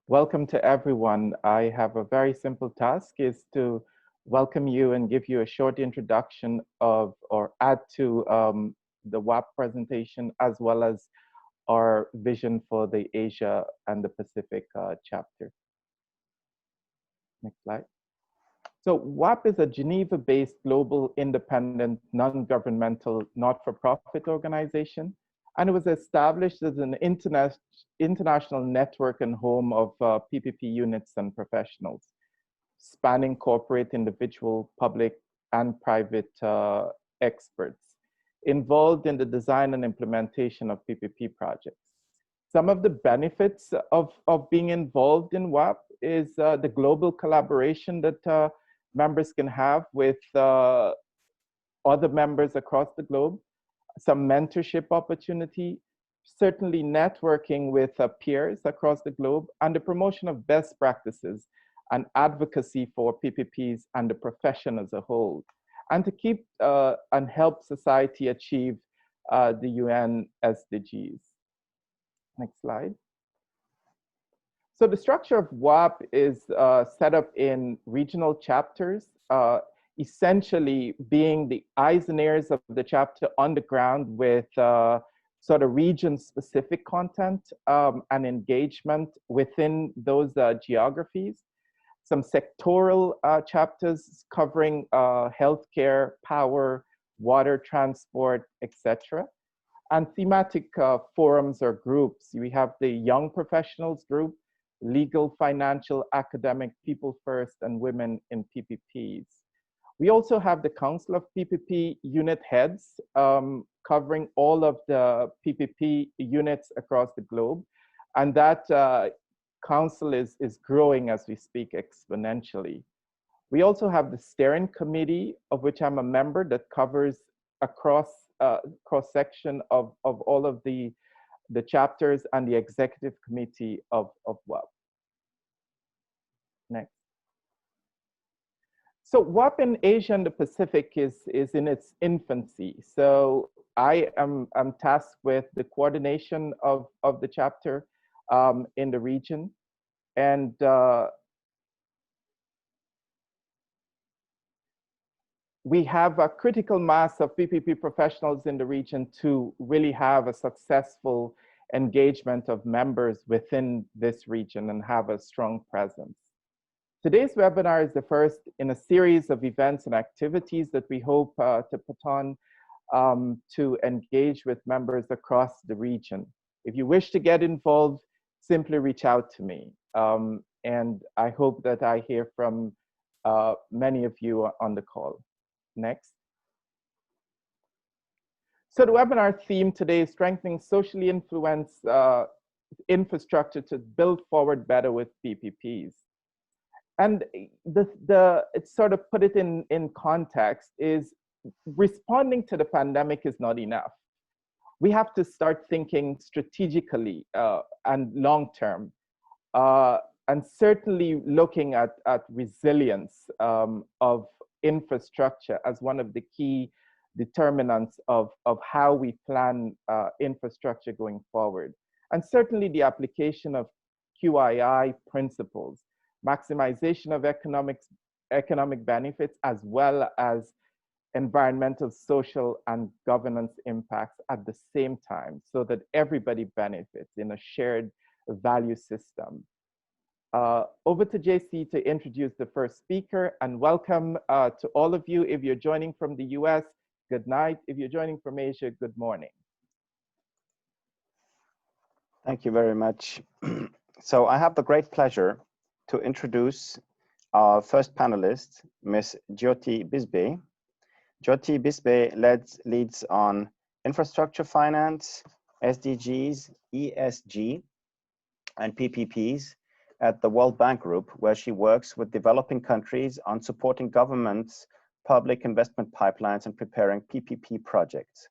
Welcome to everyone. I have a very simple task is to welcome you and give you a short introduction of or add to the WAPP presentation as well as our vision for the Asia and the Pacific chapter. Next slide. So WAPP is a Geneva-based global independent non-governmental not-for-profit organization, and it was established as an international network and home of PPP units and professionals, spanning corporate, individual, public, and private experts involved in the design and implementation of PPP projects. Some of the benefits of being involved in WAPP is the global collaboration that members can have with other members across the globe, some mentorship opportunity, certainly networking with peers across the globe, and the promotion of best practices and advocacy for PPPs and the profession as a whole, and to keep and help society achieve the UN SDGs. Next slide. So the structure of WAPP is set up in regional chapters, essentially being the eyes and ears of the chapter on the ground with sort of region-specific content and engagement within those geographies. Some sectoral chapters covering healthcare, power, water, transport, etc. And thematic forums or groups. We have the Young Professionals Group, Legal, Financial, Academic, People First, and Women in PPPs. We also have the Council of PPP Unit Heads, covering all of the PPP units across the globe. And that council is growing as we speak exponentially. We also have the Steering Committee, of which I'm a member, that covers a cross-section of all of the chapters and the executive committee of WAPP. Next. So WAPP in Asia and the Pacific is in its infancy. So I'm tasked with the coordination of the chapter in the region. And we have a critical mass of PPP professionals in the region to really have a successful engagement of members within this region and have a strong presence. Today's webinar is the first in a series of events and activities that we hope to put on to engage with members across the region. If you wish to get involved, simply reach out to me. And I hope that I hear from many of you on the call. Next. So the webinar theme today is strengthening socially influenced infrastructure to build forward better with PPPs. And it's sort of put it in context is responding to the pandemic is not enough. We have to start thinking strategically and long-term, and certainly looking at resilience of infrastructure as one of the key determinants of how we plan infrastructure going forward. And certainly the application of QII principles, maximization of economic benefits, as well as environmental, social, and governance impacts at the same time, so that everybody benefits in a shared value system. Over to JC to introduce the first speaker, and welcome to all of you. If you're joining from the US, good night. If you're joining from Asia, good morning. Thank you very much. So I have the great pleasure to introduce our first panelist, Ms. Jyoti Bisbey. Jyoti Bisbey leads on infrastructure finance, SDGs, ESG, and PPPs at the World Bank Group, where she works with developing countries on supporting governments, public investment pipelines, and preparing PPP projects.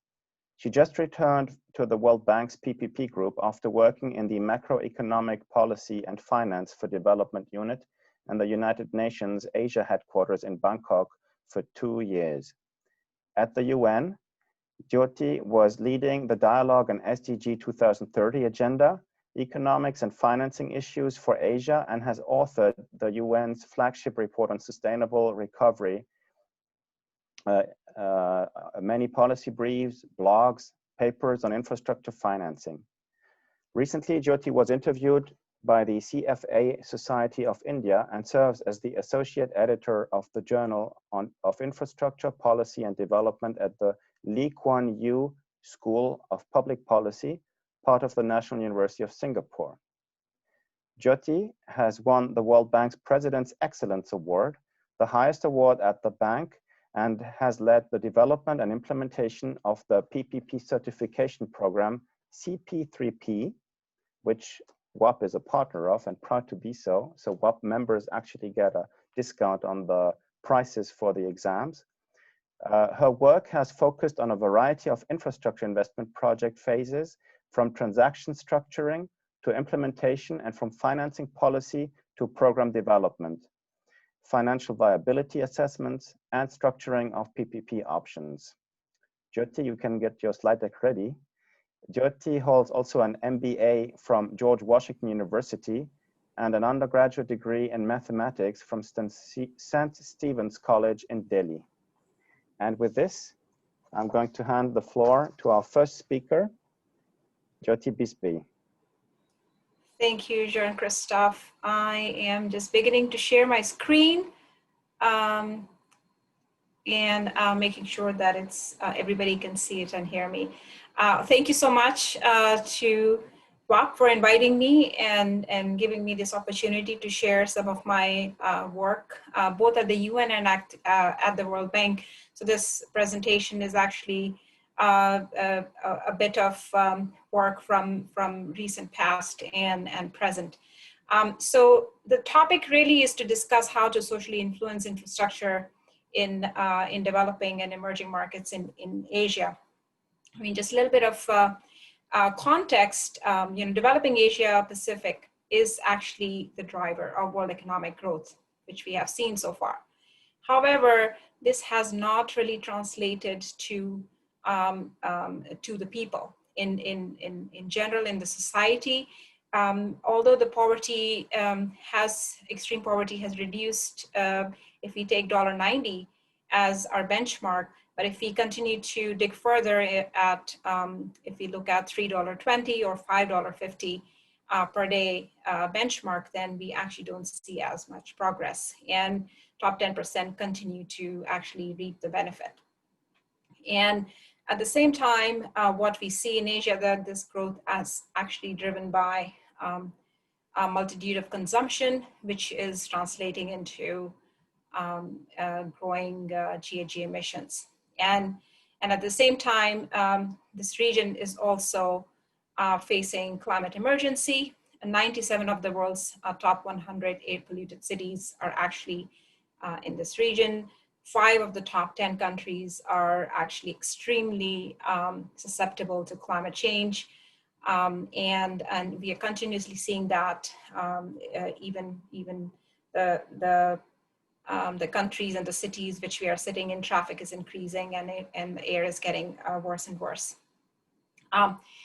She just returned to the World Bank's PPP group after working in the Macroeconomic Policy and Finance for Development Unit and the United Nations Asia headquarters in Bangkok for 2 years. At the UN, Jyoti was leading the dialogue on SDG 2030 agenda economics and financing issues for Asia, and has authored the UN's flagship report on sustainable recovery, many policy briefs, blogs, papers on infrastructure financing. Recently, Jyoti was interviewed by the CFA Society of India and serves as the associate editor of the Journal of Infrastructure, Policy and Development at the Lee Kuan Yew School of Public Policy, part of the National University of Singapore. Jyoti has won the World Bank's President's Excellence Award, the highest award at the bank, and has led the development and implementation of the PPP certification program, CP3P, which WAPP is a partner of and proud to be so. So WAPP members actually get a discount on the prices for the exams. Her work has focused on a variety of infrastructure investment project phases, from transaction structuring to implementation, and from financing policy to program development, financial viability assessments, and structuring of PPP options. Jyoti, you can get your slide deck ready. Jyoti holds also an MBA from George Washington University and an undergraduate degree in mathematics from St. Stephen's College in Delhi. And with this, I'm going to hand the floor to our first speaker, Jyoti Bisbey. Thank you, Jean-Christophe. I am just beginning to share my screen and making sure that it's everybody can see it and hear me. Thank you so much to WAPP for inviting me and giving me this opportunity to share some of my work, both at the UN and at the World Bank. So this presentation is actually a bit of work from recent past and present. So the topic really is to discuss how to socially influence infrastructure in developing and emerging markets in Asia. I mean, just a little bit of context, developing Asia Pacific is actually the driver of world economic growth, which we have seen so far. However, this has not really translated to the people in general in the society. Although the poverty extreme poverty has reduced, if we take $1.90 as our benchmark, but if we continue to dig further at, if we look at $3.20 or $5.50 per day benchmark, then we actually don't see as much progress. And top 10% continue to actually reap the benefit. And at the same time, what we see in Asia, that this growth is actually driven by a multitude of consumption, which is translating into growing GHG emissions. And at the same time, this region is also facing climate emergency. 97 of the world's top 100 air polluted cities are actually in this region. 5 of the top 10 countries are actually extremely susceptible to climate change. And we are continuously seeing that even the countries and the cities which we are sitting in, traffic is increasing and the air is getting worse and worse.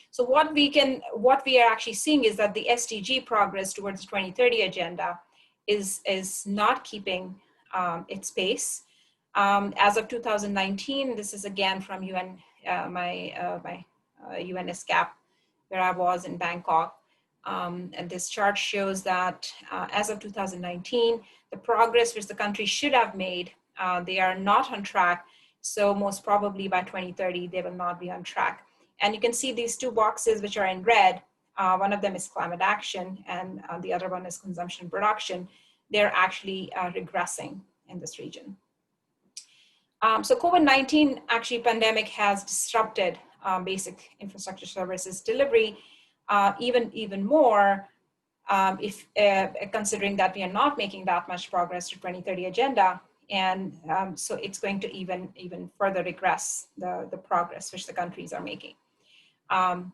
So what we are actually seeing is that the SDG progress towards the 2030 agenda is not keeping its pace. As of 2019, this is again from UN, my UNSCAP, where I was in Bangkok. And this chart shows that as of 2019, the progress which the country should have made, they are not on track. So most probably by 2030, they will not be on track. And you can see these 2 boxes which are in red. One of them is climate action and the other one is consumption production. They're actually regressing in this region. So COVID-19 actually pandemic has disrupted basic infrastructure services delivery even more if considering that we are not making that much progress to 2030 agenda. And so it's going to even further regress the progress which the countries are making. And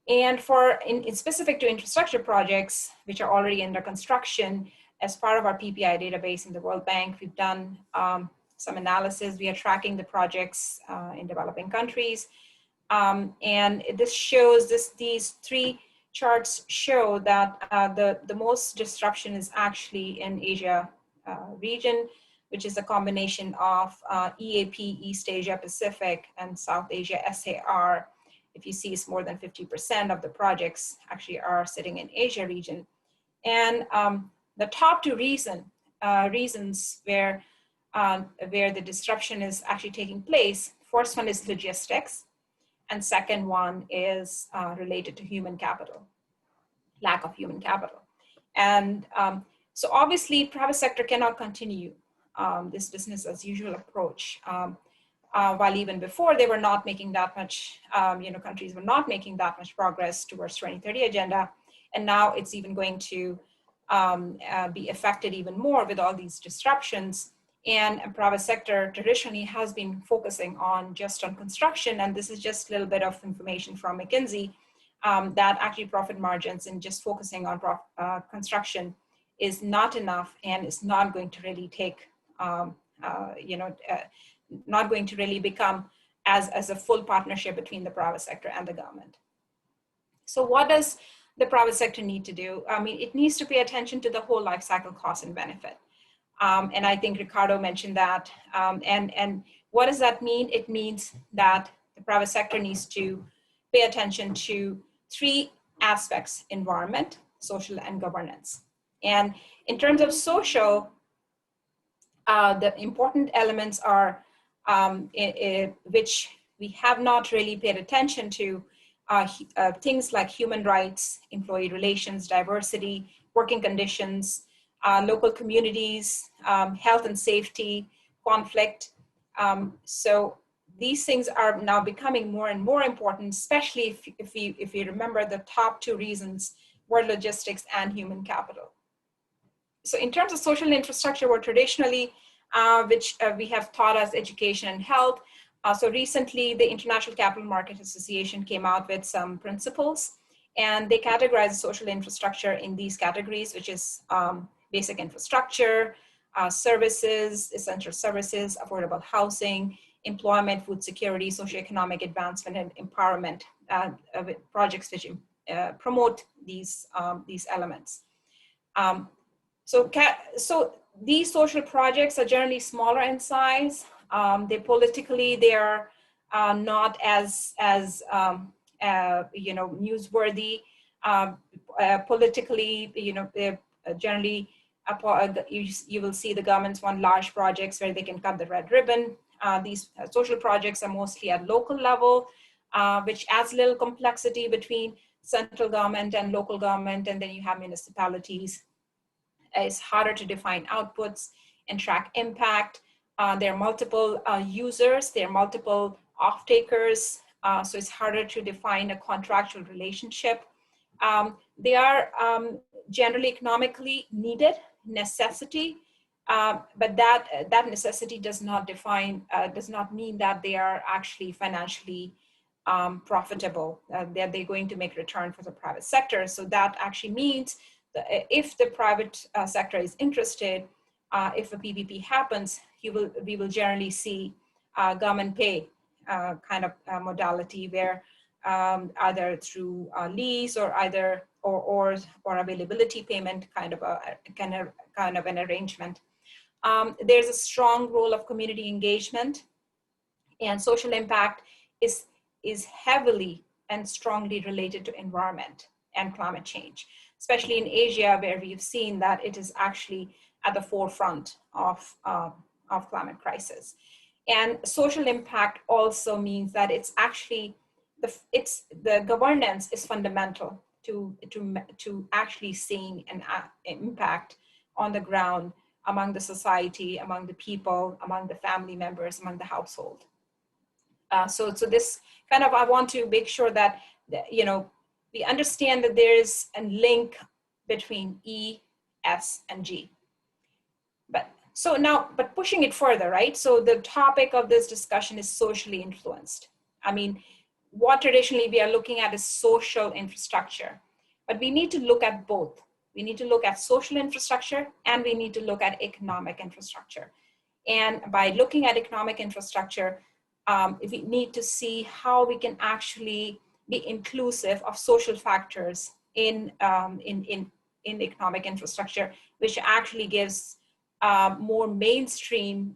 in specific to infrastructure projects, which are already under construction, as part of our PPI database in the World Bank, we've done some analysis. We are tracking the projects in developing countries. And this shows these 3 charts show that the most disruption is actually in Asia region, which is a combination of EAP, East Asia Pacific, and South Asia SAR. If you see, it's more than 50% of the projects actually are sitting in Asia region. And the top two reasons where the disruption is actually taking place, first one is logistics, and second one is related to human capital, lack of human capital. And so obviously private sector cannot continue this business as usual approach. While even before they were not making that much, countries were not making that much progress towards 2030 agenda. And now it's even going to be affected even more with all these disruptions. And private sector traditionally has been focusing on construction. And this is just a little bit of information from McKinsey that actually profit margins and just focusing on construction is not enough and is not going to really take, not going to really become as a full partnership between the private sector and the government. So what does the private sector need to do? I mean, it needs to pay attention to the whole life cycle cost and benefit. And I think Ricardo mentioned that. And what does that mean? It means that the private sector needs to pay attention to three aspects: environment, social, and governance. And in terms of social, the important elements are, which we have not really paid attention to, things like human rights, employee relations, diversity, working conditions, local communities, health and safety, conflict. So these things are now becoming more and more important, especially if you remember the top two reasons were logistics and human capital. So in terms of social infrastructure, we're traditionally, which we have taught as education and health. So recently, the International Capital Market Association came out with some principles, and they categorize social infrastructure in these categories, which is basic infrastructure, services, essential services, affordable housing, employment, food security, socioeconomic advancement, and empowerment, projects which promote these elements. So these social projects are generally smaller in size. They are not as newsworthy. Politically, they're generally you will see the governments want large projects where they can cut the red ribbon. These social projects are mostly at local level, which adds a little complexity between central government and local government, and then you have municipalities. It's harder to define outputs and track impact. There are multiple users, there are multiple off-takers, so it's harder to define a contractual relationship. They are generally economically needed, necessity, but that necessity does not mean that they are actually financially profitable, that they're going to make return for the private sector. So that actually means that if the private sector is interested, if a PPP happens, we will generally see government pay kind of modality where either through lease or availability payment kind of an arrangement. There's a strong role of community engagement, and social impact is heavily and strongly related to environment and climate change, especially in Asia, where we've seen that it is actually at the forefront of climate crisis. And social impact also means that it's actually the governance is fundamental to actually seeing an impact on the ground among the society, among the people, among the family members, among the household. So this kind of, I want to make sure that we understand that there is a link between E, S, and G. But pushing it further, right? So the topic of this discussion is socially influenced. I mean, what traditionally we are looking at is social infrastructure, but we need to look at both. We need to look at social infrastructure and we need to look at economic infrastructure. And by looking at economic infrastructure, we need to see how we can actually be inclusive of social factors in economic infrastructure, which actually gives more mainstream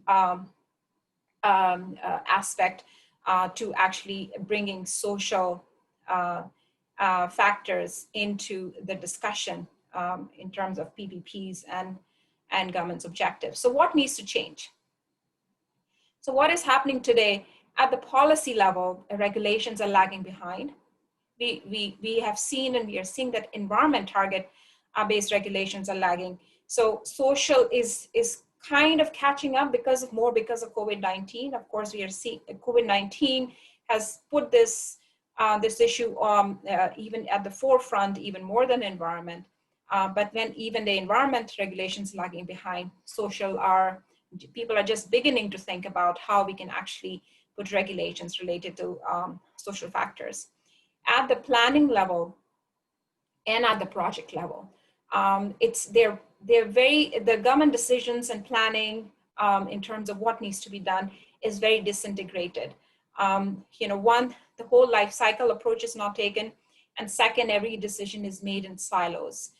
aspect to actually bringing social factors into the discussion in terms of PPPs and government's objectives. So what needs to change? So what is happening today at the policy level? Regulations are lagging behind. We have seen, and we are seeing that environment target-based regulations are lagging. So social is kind of catching up because of COVID-19. Of course, we are seeing COVID-19 has put this issue even at the forefront, even more than environment. But when even the environment regulations lagging behind, people are just beginning to think about how we can actually put regulations related to social factors. At the planning level and at the project level, the government decisions and planning in terms of what needs to be done is very disintegrated. One, the whole life cycle approach is not taken, and second, every decision is made in silos.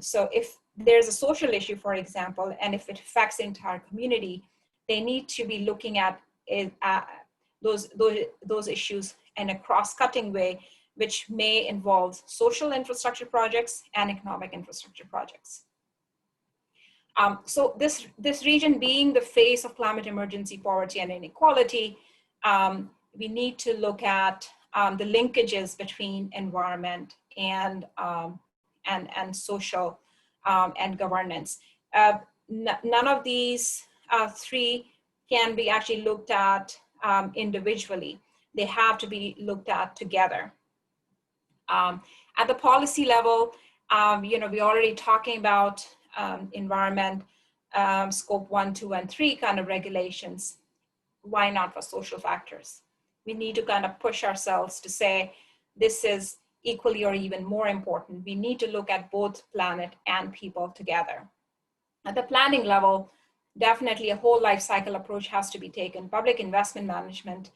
So if there's a social issue, for example, and if it affects the entire community, they need to be looking at those issues in a cross-cutting way, which may involve social infrastructure projects and economic infrastructure projects. So this region being the face of climate emergency, poverty, and inequality, we need to look at the linkages between environment and social and governance. None of these three can be actually looked at individually. They have to be looked at together. At the policy level, we're already talking about environment, scope 1, 2, and 3 kind of regulations. Why not for social factors? We need to kind of push ourselves to say, this is equally or even more important. We need to look at both planet and people together. At the planning level, definitely a whole life cycle approach has to be taken. Public investment management,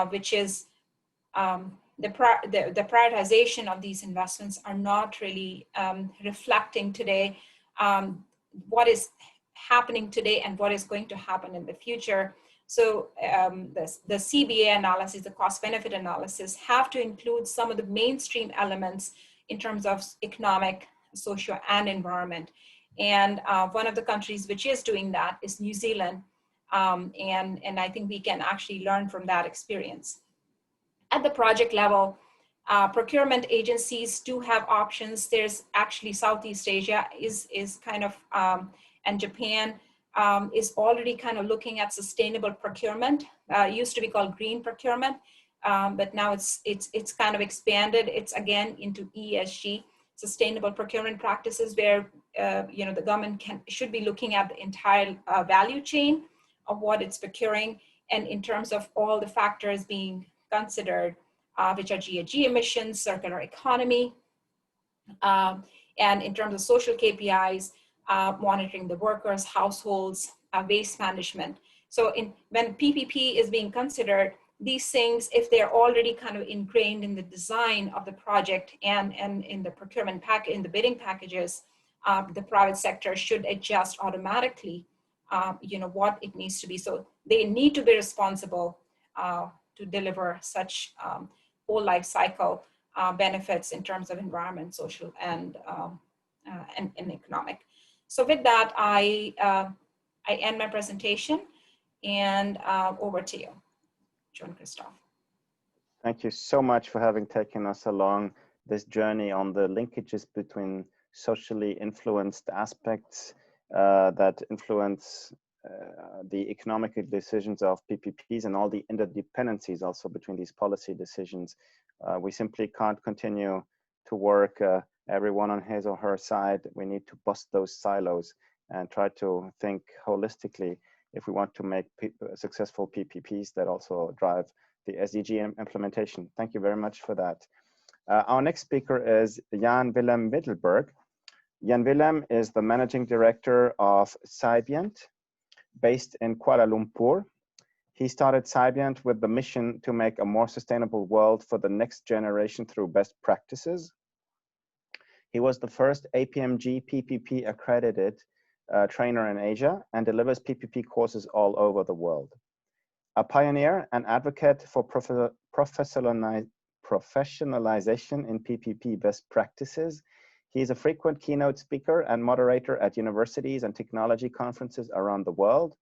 which is the prioritization of these investments are not really reflecting today what is happening today and what is going to happen in the future. So the CBA analysis, the cost-benefit analysis, have to include some of the mainstream elements in terms of economic, social, and environment. And one of the countries which is doing that is New Zealand. And I think we can actually learn from that experience. At the project level, procurement agencies do have options. There's actually Southeast Asia is kind of, and Japan is already kind of looking at sustainable procurement. It used to be called green procurement, but now it's kind of expanded. It's again into ESG, sustainable procurement practices, where the government should be looking at the entire value chain of what it's procuring, and in terms of all the factors being considered, which are GHG emissions, circular economy, and in terms of social KPIs, monitoring the workers, households, waste management. So when PPP is being considered, these things, if they're already kind of ingrained in the design of the project and in the procurement in the bidding packages, the private sector should adjust automatically, what it needs to be. So they need to be responsible to deliver such whole life cycle benefits in terms of environment, social, and economic. So with that, I end my presentation, and over to you, Jean-Christophe. Thank you so much for having taken us along this journey on the linkages between socially influenced aspects that influence the economic decisions of PPPs and all the interdependencies also between these policy decisions. We simply can't continue to work everyone on his or her side. We need to bust those silos and try to think holistically if we want to make successful PPPs that also drive the SDG implementation. Thank you very much for that. Our next speaker is Jan-Willem Middelburg. Jan-Willem is the managing director of Cybiant, based in Kuala Lumpur. He started Cybiant with the mission to make a more sustainable world for the next generation through best practices. He was the first APMG PPP accredited trainer in Asia and delivers PPP courses all over the world. A pioneer and advocate for professionalization in PPP best practices, he is a frequent keynote speaker and moderator at universities and technology conferences around the world.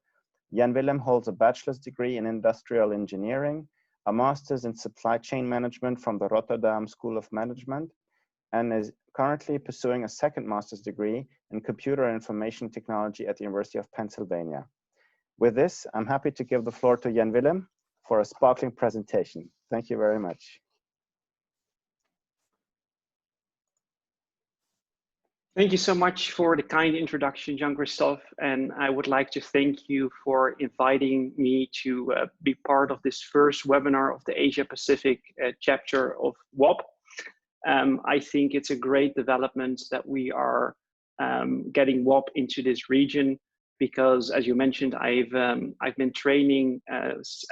Jan-Willem holds a bachelor's degree in industrial engineering, a master's in supply chain management from the Rotterdam School of Management, and is currently pursuing a second master's degree in computer and information technology at the University of Pennsylvania. With this, I'm happy to give the floor to Jan-Willem for a sparkling presentation. Thank you very much. Thank you so much for the kind introduction, Jean-Christophe, and I would like to thank you for inviting me to be part of this first webinar of the Asia Pacific chapter of WAPPP. I think it's a great development that we are getting WAPPP into this region, because as you mentioned, I've been training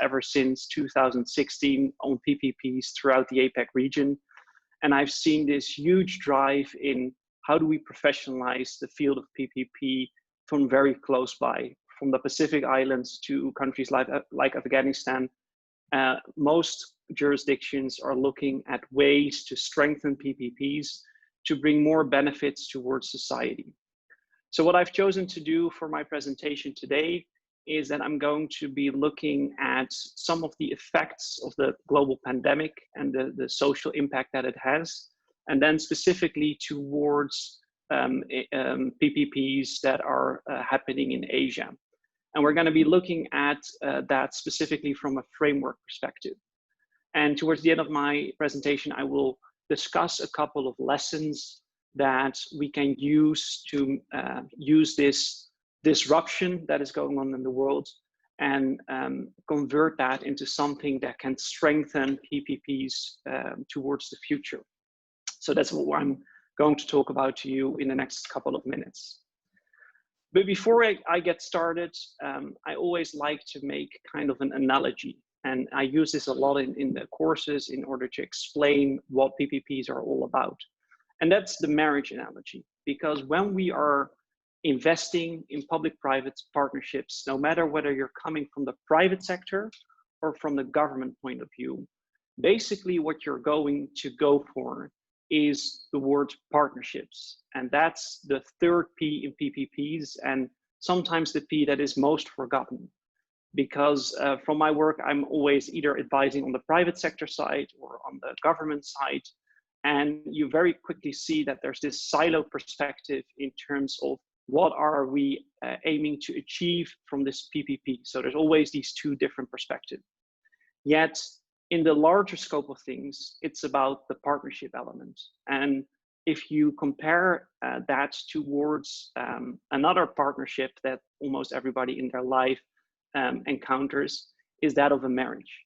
ever since 2016 on PPPs throughout the APAC region, and I've seen this huge drive in how do we professionalize the field of PPP from very close by, from the Pacific Islands to countries like Afghanistan. Most jurisdictions are looking at ways to strengthen PPPs to bring more benefits towards society. So what I've chosen to do for my presentation today is that I'm going to be looking at some of the effects of the global pandemic and the social impact that it has, and then specifically towards PPPs that are happening in Asia. And we're going to be looking at that specifically from a framework perspective. And towards the end of my presentation, I will discuss a couple of lessons that we can use to use this disruption that is going on in the world and convert that into something that can strengthen PPPs towards the future. So that's what I'm going to talk about to you in the next couple of minutes. But before I get started, I always like to make kind of an analogy. And I use this a lot in the courses in order to explain what PPPs are all about. And that's the marriage analogy. Because when we are investing in public-private partnerships, no matter whether you're coming from the private sector or from the government point of view, basically what you're going to go for is the word partnerships. And that's the third P in PPPs, and sometimes the P that is most forgotten. Because from my work, I'm always either advising on the private sector side or on the government side. And you very quickly see that there's this silo perspective in terms of what are we aiming to achieve from this PPP. So there's always these two different perspectives. Yet, in the larger scope of things, it's about the partnership element. And if you compare that towards another partnership that almost everybody in their life encounters, is that of a marriage.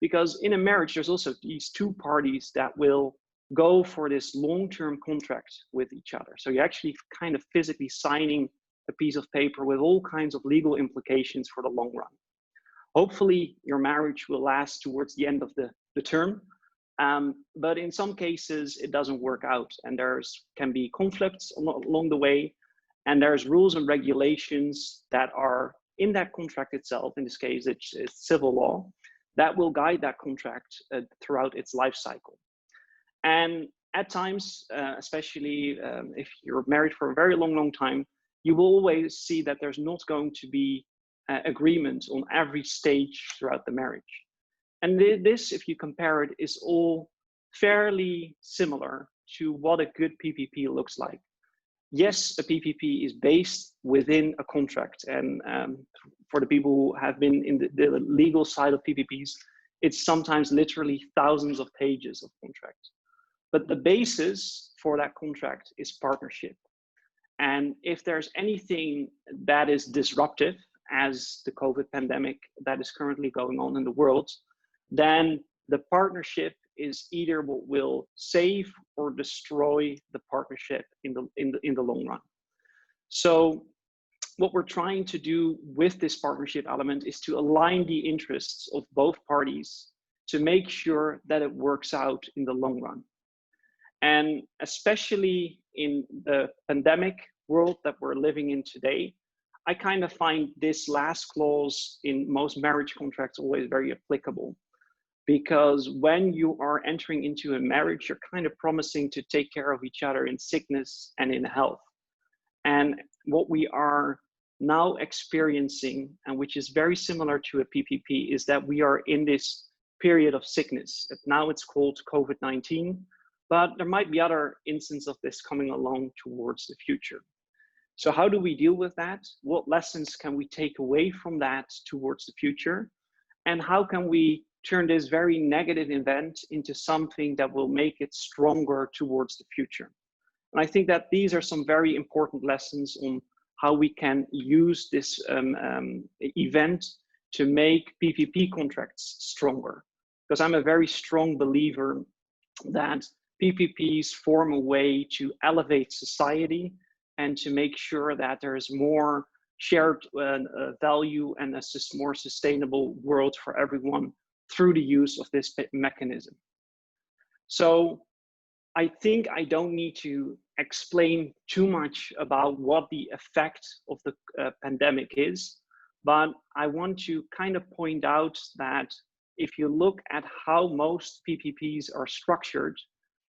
Because in a marriage, there's also these two parties that will go for this long-term contract with each other. So you're actually kind of physically signing a piece of paper with all kinds of legal implications for the long run. Hopefully, your marriage will last towards the end of the term, but in some cases, it doesn't work out, and can be conflicts along the way, and there's rules and regulations that are in that contract itself. In this case, it's civil law, that will guide that contract throughout its life cycle. And at times, especially if you're married for a very long time, you will always see that there's not going to be agreement on every stage throughout the marriage. And this, if you compare it, is all fairly similar to what a good PPP looks like. Yes, a PPP is based within a contract. And for the people who have been in the legal side of PPPs, it's sometimes literally thousands of pages of contract. But the basis for that contract is partnership. And if there's anything that is disruptive, as the COVID pandemic that is currently going on in the world, then the partnership is either what will save or destroy the partnership in the long run. So what we're trying to do with this partnership element is to align the interests of both parties to make sure that it works out in the long run. And especially in the pandemic world that we're living in today, I kind of find this last clause in most marriage contracts always very applicable. Because when you are entering into a marriage, you're kind of promising to take care of each other in sickness and in health. And what we are now experiencing, and which is very similar to a PPP, is that we are in this period of sickness. Now it's called COVID-19, but there might be other instances of this coming along towards the future. So how do we deal with that? What lessons can we take away from that towards the future? And how can we turn this very negative event into something that will make it stronger towards the future? And I think that these are some very important lessons on how we can use this event to make PPP contracts stronger. Because I'm a very strong believer that PPPs form a way to elevate society and to make sure that there is more shared value and a more sustainable world for everyone through the use of this mechanism. So I think I don't need to explain too much about what the effect of the pandemic is, but I want to kind of point out that if you look at how most PPPs are structured,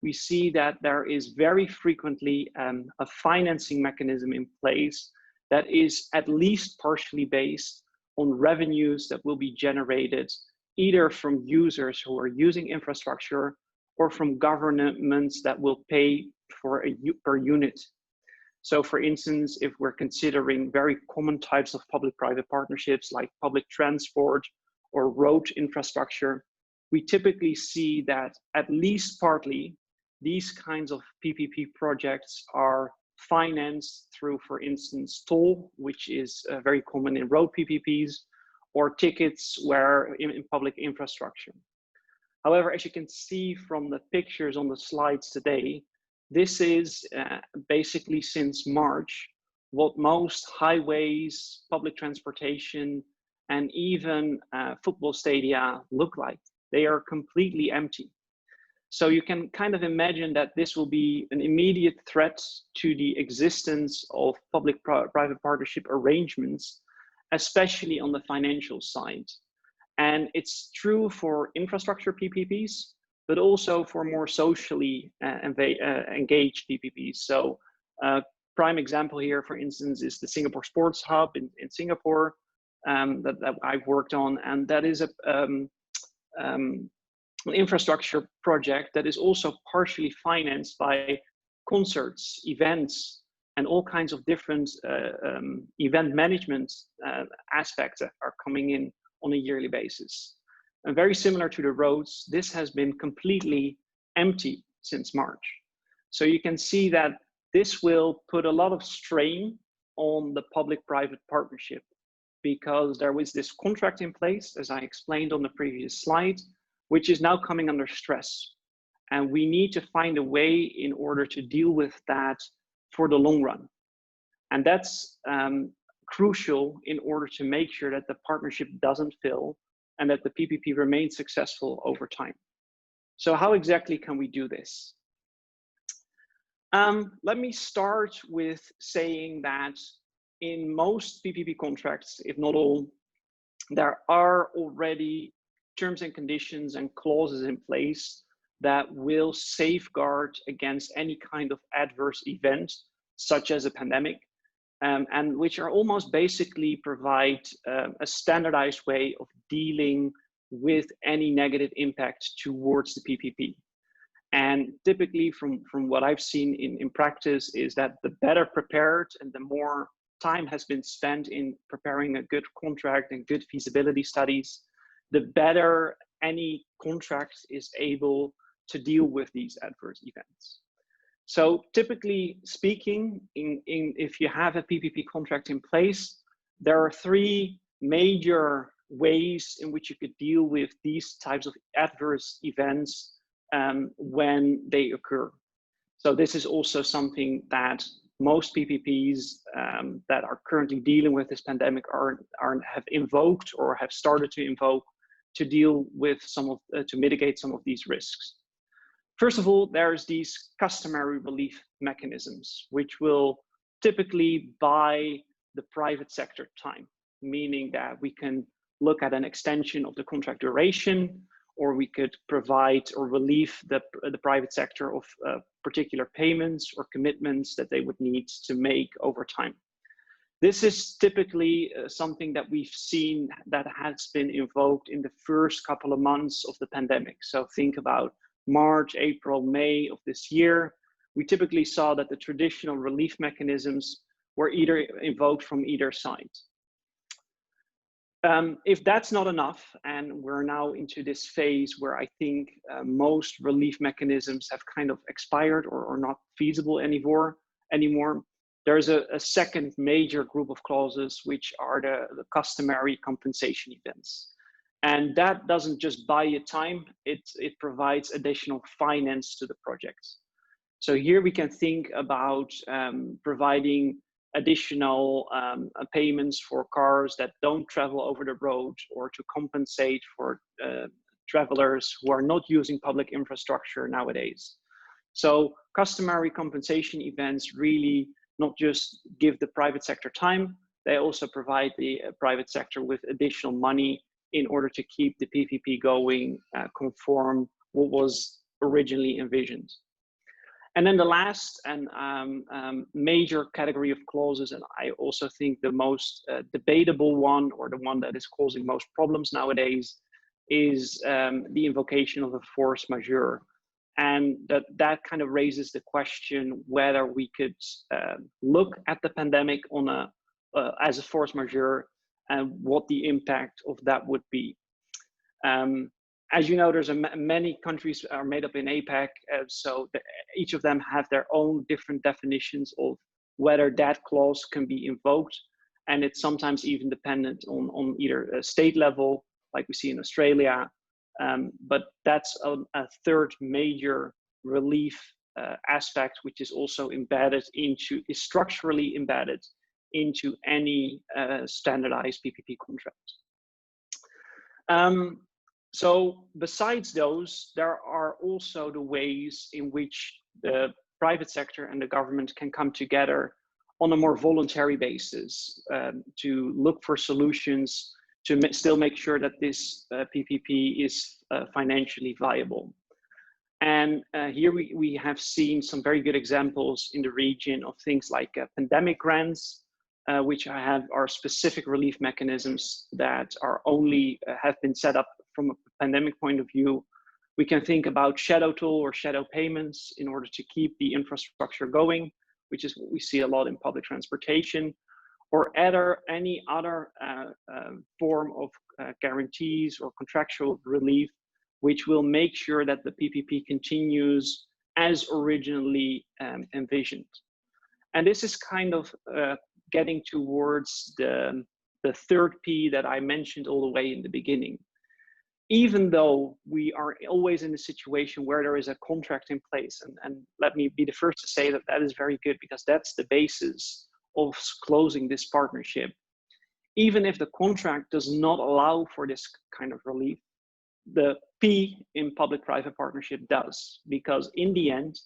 we see that there is very frequently a financing mechanism in place that is at least partially based on revenues that will be generated either from users who are using infrastructure or from governments that will pay for per unit. So for instance, if we're considering very common types of public-private partnerships like public transport or road infrastructure, we typically see that at least partly these kinds of PPP projects are financed through, for instance, toll, which is very common in road PPPs, or tickets where in public infrastructure. However, as you can see from the pictures on the slides today, this is basically since March what most highways, public transportation, and even football stadia look like. They are completely empty. So you can kind of imagine that this will be an immediate threat to the existence of public-private partnership arrangements, especially on the financial side. And it's true for infrastructure PPPs, but also for more socially engaged PPPs. So prime example here, for instance, is the Singapore Sports Hub in Singapore that I've worked on. And that is an infrastructure project that is also partially financed by concerts, events, and all kinds of different event management aspects that are coming in on a yearly basis. And very similar to the roads, this has been completely empty since March. So you can see that this will put a lot of strain on the public-private partnership because there was this contract in place, as I explained on the previous slide, which is now coming under stress. And we need to find a way in order to deal with that for the long run. And that's crucial in order to make sure that the partnership doesn't fail and that the PPP remains successful over time. So how exactly can we do this? Let me start with saying that in most PPP contracts, if not all, there are already terms and conditions and clauses in place that will safeguard against any kind of adverse event, such as a pandemic, and which are almost basically provide a standardized way of dealing with any negative impact towards the PPP. And typically from what I've seen in practice is that the better prepared and the more time has been spent in preparing a good contract and good feasibility studies, the better any contract is able to deal with these adverse events. So typically speaking, if you have a PPP contract in place, there are three major ways in which you could deal with these types of adverse events when they occur. So this is also something that most PPPs that are currently dealing with this pandemic have invoked or have started to invoke to deal with to mitigate some of these risks. First of all, there's these customary relief mechanisms, which will typically buy the private sector time, meaning that we can look at an extension of the contract duration, or we could provide or relieve the private sector of particular payments or commitments that they would need to make over time. This is typically something that we've seen that has been invoked in the first couple of months of the pandemic. So think about March, April, May of this year. We typically saw that the traditional relief mechanisms were either invoked from either side. If that's not enough, and we're now into this phase where I think most relief mechanisms have kind of expired or are not feasible anymore, there's a second major group of clauses, which are the customary compensation events. And that doesn't just buy you time, it provides additional finance to the projects. So here we can think about providing additional payments for cars that don't travel over the road, or to compensate for travelers who are not using public infrastructure nowadays. So customary compensation events really not just give the private sector time, they also provide the private sector with additional money in order to keep the PPP going conform what was originally envisioned. And then the last and major category of clauses, and I also think the most debatable one, or the one that is causing most problems nowadays, is the invocation of a force majeure. And that kind of raises the question whether we could look at the pandemic on as a force majeure, and what the impact of that would be. As you know, there's many countries are made up in APEC, so each of them have their own different definitions of whether that clause can be invoked, and it's sometimes even dependent on either a state level, like we see in Australia, but that's a third major relief aspect, which is also is structurally embedded into any standardized PPP contract. So besides those, there are also the ways in which the private sector and the government can come together on a more voluntary basis to look for solutions to still make sure that this PPP is financially viable. And here we have seen some very good examples in the region of things like pandemic grants, which are specific relief mechanisms that are only have been set up from a pandemic point of view. We can think about shadow tool or shadow payments in order to keep the infrastructure going, which is what we see a lot in public transportation, or any other form of guarantees or contractual relief, which will make sure that the PPP continues as originally envisioned. And this is kind of getting towards the third P that I mentioned all the way in the beginning. Even though we are always in a situation where there is a contract in place, and let me be the first to say that that is very good, because that's the basis of closing this partnership. Even if the contract does not allow for this kind of relief, the P in public-private partnership does, because in the end,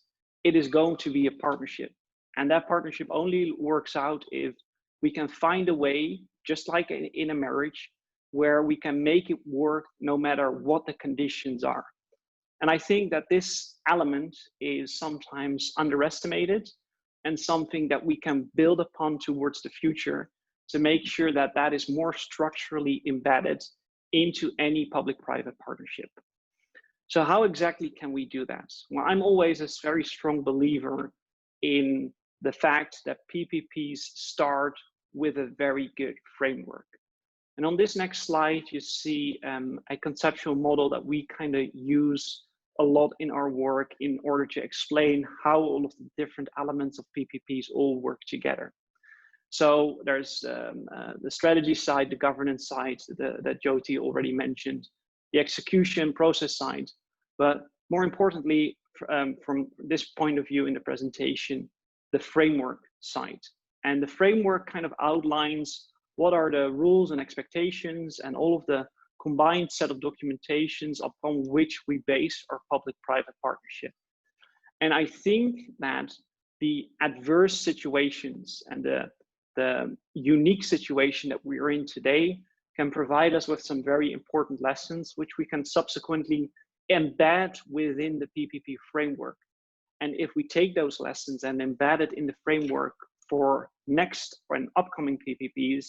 it is going to be a partnership. And that partnership only works out if we can find a way, just like in a marriage, where we can make it work no matter what the conditions are. And I think that this element is sometimes underestimated, and something that we can build upon towards the future to make sure that that is more structurally embedded into any public-private partnership. So how exactly can we do that? Well, I'm always a very strong believer in the fact that PPPs start with a very good framework. And on this next slide, you see a conceptual model that we kind of use a lot in our work in order to explain how all of the different elements of PPPs all work together. So there's the strategy side, the governance side that Jyoti already mentioned, the execution process side, but more importantly, from this point of view in the presentation, the framework side. And the framework kind of outlines what are the rules and expectations and all of the combined set of documentations upon which we base our public-private partnership. And I think that the adverse situations and the unique situation that we are in today can provide us with some very important lessons, which we can subsequently embed within the PPP framework. And if we take those lessons and embed it in the framework for next or upcoming PPPs,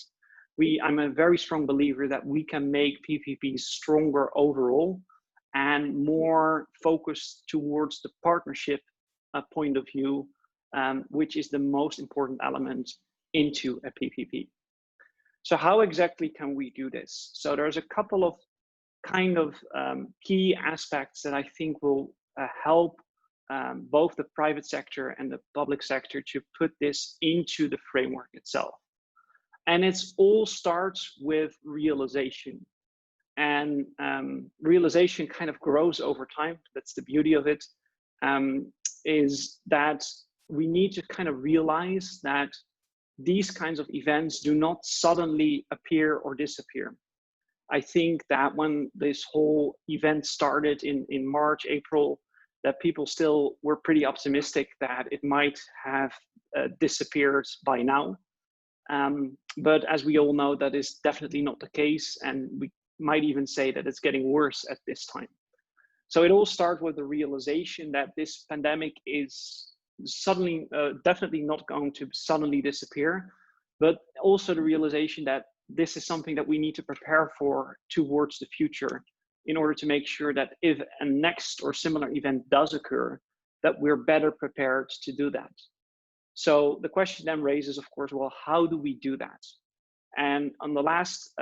I'm a very strong believer that we can make PPPs stronger overall and more focused towards the partnership point of view, which is the most important element into a PPP. So how exactly can we do this? So there's a couple of kind of key aspects that I think will help both the private sector and the public sector to put this into the framework itself. And it's all starts with realization. And realization kind of grows over time. That's the beauty of it, is that we need to kind of realize that these kinds of events do not suddenly appear or disappear. I think that when this whole event started in March, April, that people still were pretty optimistic that it might have disappeared by now. But as we all know, that is definitely not the case. And we might even say that it's getting worse at this time. So it all starts with the realization that this pandemic is suddenly, definitely not going to suddenly disappear, but also the realization that this is something that we need to prepare for towards the future in order to make sure that if a next or similar event does occur, that we're better prepared to do that. So the question then raises, of course, well, how do we do that? And on the last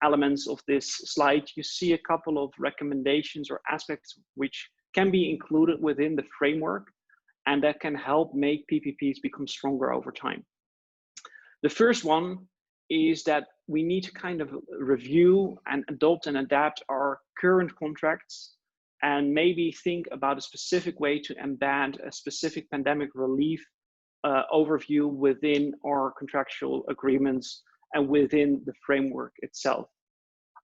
elements of this slide, you see a couple of recommendations or aspects which can be included within the framework and that can help make PPPs become stronger over time. The first one is that we need to kind of review and adopt and adapt our current contracts and maybe think about a specific way to embed a specific pandemic relief overview within our contractual agreements and within the framework itself.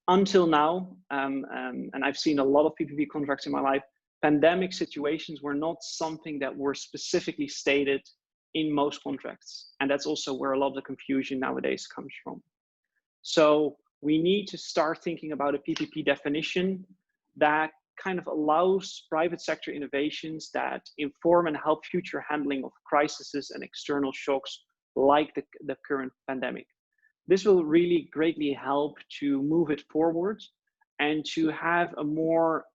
Until now, and I've seen a lot of PPP contracts in my life, pandemic situations were not something that were specifically stated in most contracts. And that's also where a lot of the confusion nowadays comes from. So we need to start thinking about a PPP definition that kind of allows private sector innovations that inform and help future handling of crises and external shocks like the current pandemic. This will really greatly help to move it forward and to have a more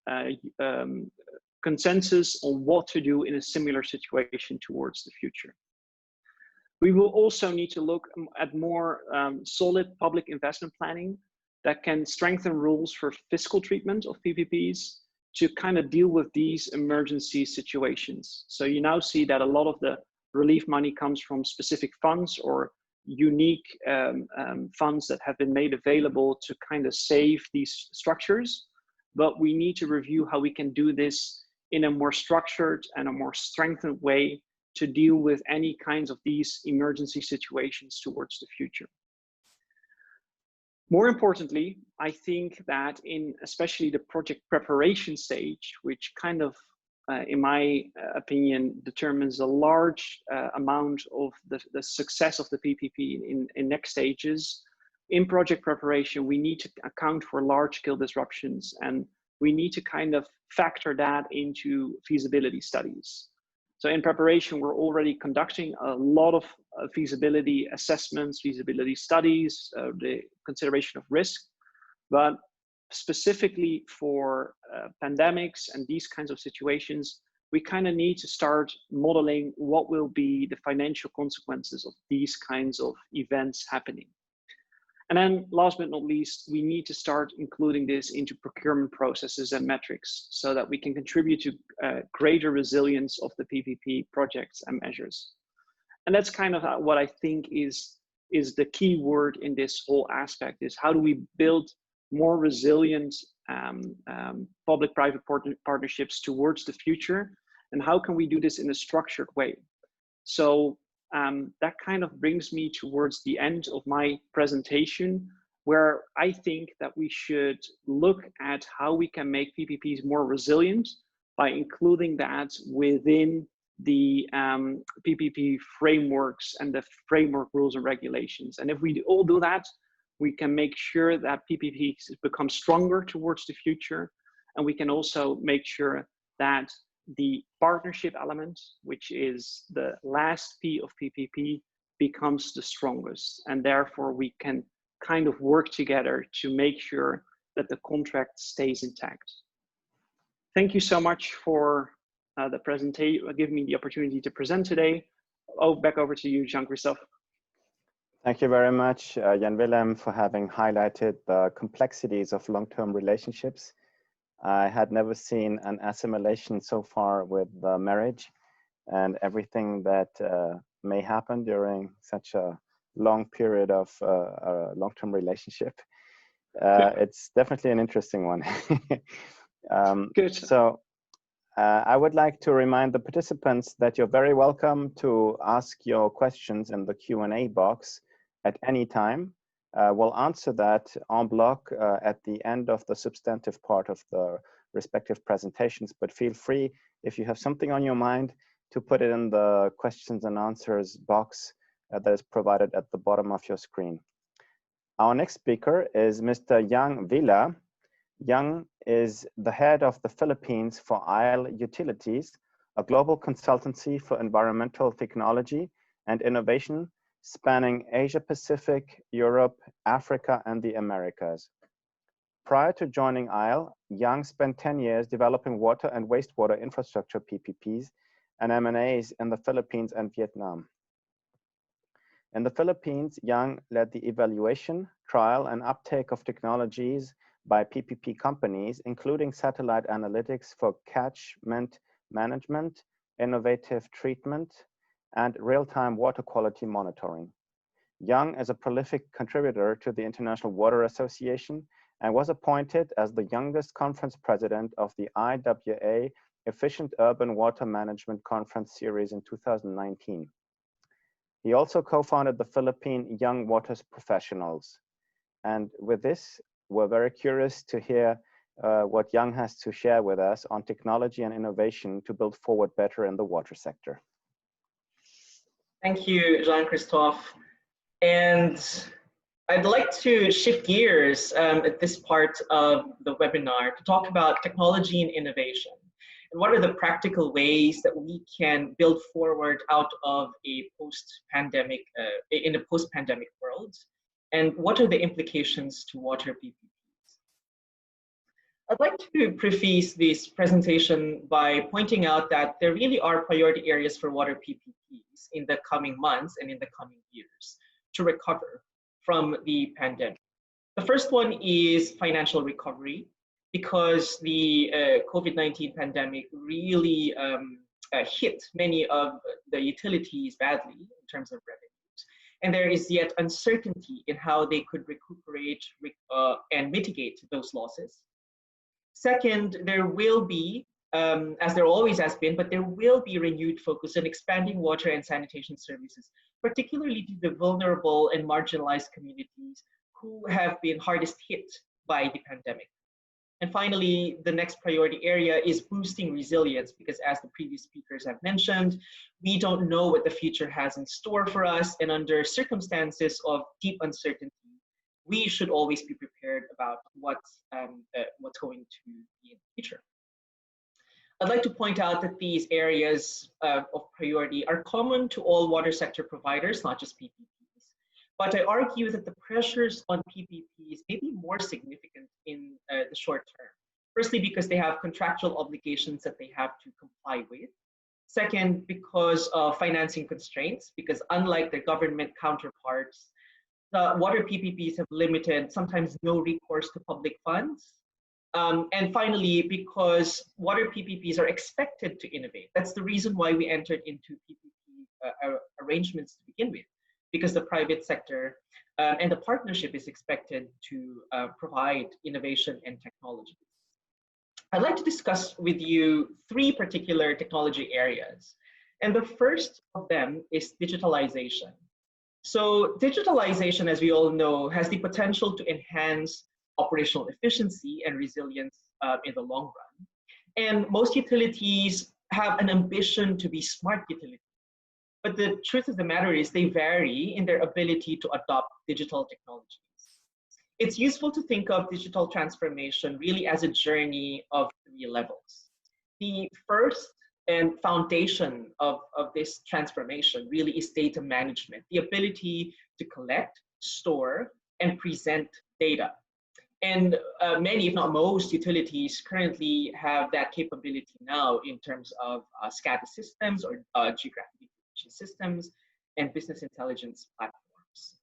consensus on what to do in a similar situation towards the future. We will also need to look at more solid public investment planning that can strengthen rules for fiscal treatment of PPPs to kind of deal with these emergency situations. So you now see that a lot of the relief money comes from specific funds or unique funds that have been made available to kind of save these structures. But we need to review how we can do this in a more structured and a more strengthened way to deal with any kinds of these emergency situations towards the future. More importantly, I think that in especially the project preparation stage, which kind of, in my opinion, determines a large amount of the success of the PPP in next stages, in project preparation, we need to account for large-scale disruptions, and we need to kind of factor that into feasibility studies. So in preparation, we're already conducting a lot of feasibility assessments, feasibility studies, the consideration of risk, but specifically for pandemics and these kinds of situations, we kind of need to start modeling what will be the financial consequences of these kinds of events happening. And then last but not least, we need to start including this into procurement processes and metrics so that we can contribute to greater resilience of the PPP projects and measures. And that's kind of what I think is the key word in this whole aspect, is how do we build more resilient public-private partnerships towards the future, and how can we do this in a structured way? So that kind of brings me towards the end of my presentation. where I think that we should look at how we can make PPPs more resilient by including that within the PPP frameworks and the framework rules and regulations. And if we all do that, we can make sure that PPPs become stronger towards the future. And we can also make sure that the partnership element, which is the last P of PPP, becomes the strongest. And therefore we can kind of work together to make sure that the contract stays intact. Thank you so much for the presentation, giving me the opportunity to present today. Oh, back over to you, Jean-Christophe. Thank you very much, Jan-Willem, for having highlighted the complexities of long-term relationships. I had never seen an assimilation so far with marriage and everything that may happen during such a long period of a long-term relationship. It's definitely an interesting one. Good. So I would like to remind the participants that you're very welcome to ask your questions in the Q&A box at any time. We'll answer that en bloc at the end of the substantive part of the respective presentations, but feel free, if you have something on your mind, to put it in the questions and answers box that is provided at the bottom of your screen. Our next speaker is Mr. Jan-Willem. Jan is the head of the Philippines for ISLE Utilities, a global consultancy for environmental technology and innovation spanning Asia Pacific, Europe, Africa, and the Americas. Prior to joining ISLE, Jan spent 10 years developing water and wastewater infrastructure PPPs and M&As in the Philippines and Vietnam. In the Philippines, Jan led the evaluation, trial, and uptake of technologies by PPP companies, including satellite analytics for catchment management, innovative treatment, and real-time water quality monitoring. Jan is a prolific contributor to the International Water Association and was appointed as the youngest conference president of the IWA Efficient Urban Water Management Conference Series in 2019. He also co-founded the Philippine Young Waters Professionals. And with this, we're very curious to hear what Jan has to share with us on technology and innovation to build forward better in the water sector. Thank you, Jean-Christophe. And I'd like to shift gears at this part of the webinar to talk about technology and innovation. And what are the practical ways that we can build forward out of a post-pandemic, in a post-pandemic world? And what are the implications to water PPPs? I'd like to preface this presentation by pointing out that there really are priority areas for water PPPs in the coming months and in the coming years to recover from the pandemic. The first one is financial recovery, because the COVID-19 pandemic really hit many of the utilities badly in terms of revenues. And there is yet uncertainty in how they could recuperate and mitigate those losses. Second, there will be, as there always has been, but there will be renewed focus on expanding water and sanitation services, particularly to the vulnerable and marginalized communities who have been hardest hit by the pandemic. And finally, the next priority area is boosting resilience, because as the previous speakers have mentioned, we don't know what the future has in store for us, and under circumstances of deep uncertainty, we should always be prepared about what's going to be in the future. I'd like to point out that these areas of priority are common to all water sector providers, not just PPPs. But I argue that the pressures on PPPs may be more significant in the short term. Firstly, because they have contractual obligations that they have to comply with. Second, because of financing constraints, because unlike their government counterparts, the water PPPs have limited, sometimes no recourse to public funds. And finally, because water PPPs are expected to innovate. That's the reason why we entered into PPP arrangements to begin with, because the private sector and the partnership is expected to provide innovation and technology. I'd like to discuss with you three particular technology areas. And the first of them is digitalization. So digitalization, as we all know, has the potential to enhance operational efficiency and resilience in the long run. And most utilities have an ambition to be smart utilities. But the truth of the matter is they vary in their ability to adopt digital technologies. It's useful to think of digital transformation really as a journey of 3 levels. The first and foundation of this transformation really is data management, the ability to collect, store, and present data. And many, if not most, utilities currently have that capability now in terms of SCADA systems or geographic information systems and business intelligence platforms.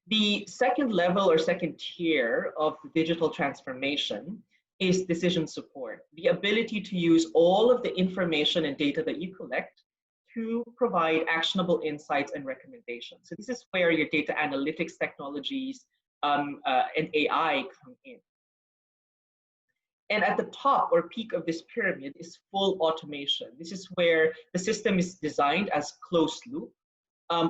The second level or second tier of digital transformation is decision support, the ability to use all of the information and data that you collect to provide actionable insights and recommendations. So this is where your data analytics technologies and AI come in. And at the top or peak of this pyramid is full automation. This is where the system is designed as closed loop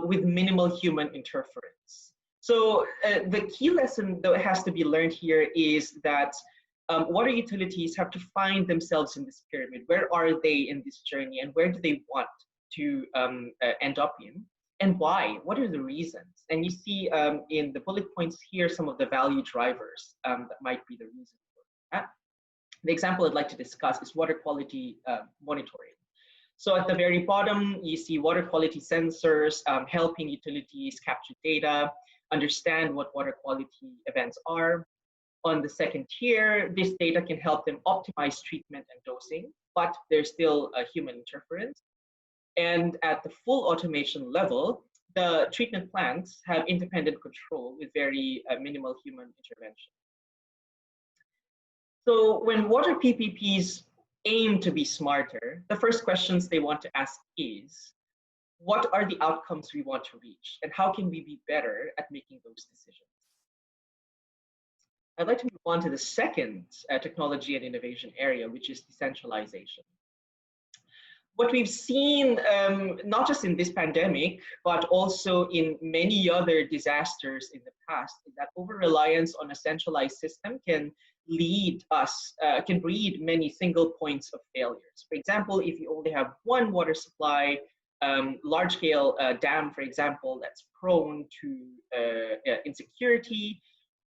with minimal human interference. So the key lesson that has to be learned here is that water utilities have to find themselves in this pyramid. Where are they in this journey, and where do they want to end up in, and why? What are the reasons? And you see in the bullet points here some of the value drivers that might be the reason for that. The example I'd like to discuss is water quality monitoring. So at the very bottom, you see water quality sensors helping utilities capture data, understand what water quality events are. On the second tier, this data can help them optimize treatment and dosing, but there's still a human interference. And at the full automation level, the treatment plants have independent control with very minimal human intervention. So when water PPPs aim to be smarter, the first questions they want to ask is, what are the outcomes we want to reach, and how can we be better at making those decisions? I'd like to move on to the second technology and innovation area, which is decentralization. What we've seen, not just in this pandemic, but also in many other disasters in the past, is that over-reliance on a centralized system can lead us, can breed many single points of failures. For example, if you only have one water supply, large-scale dam, for example, that's prone to insecurity,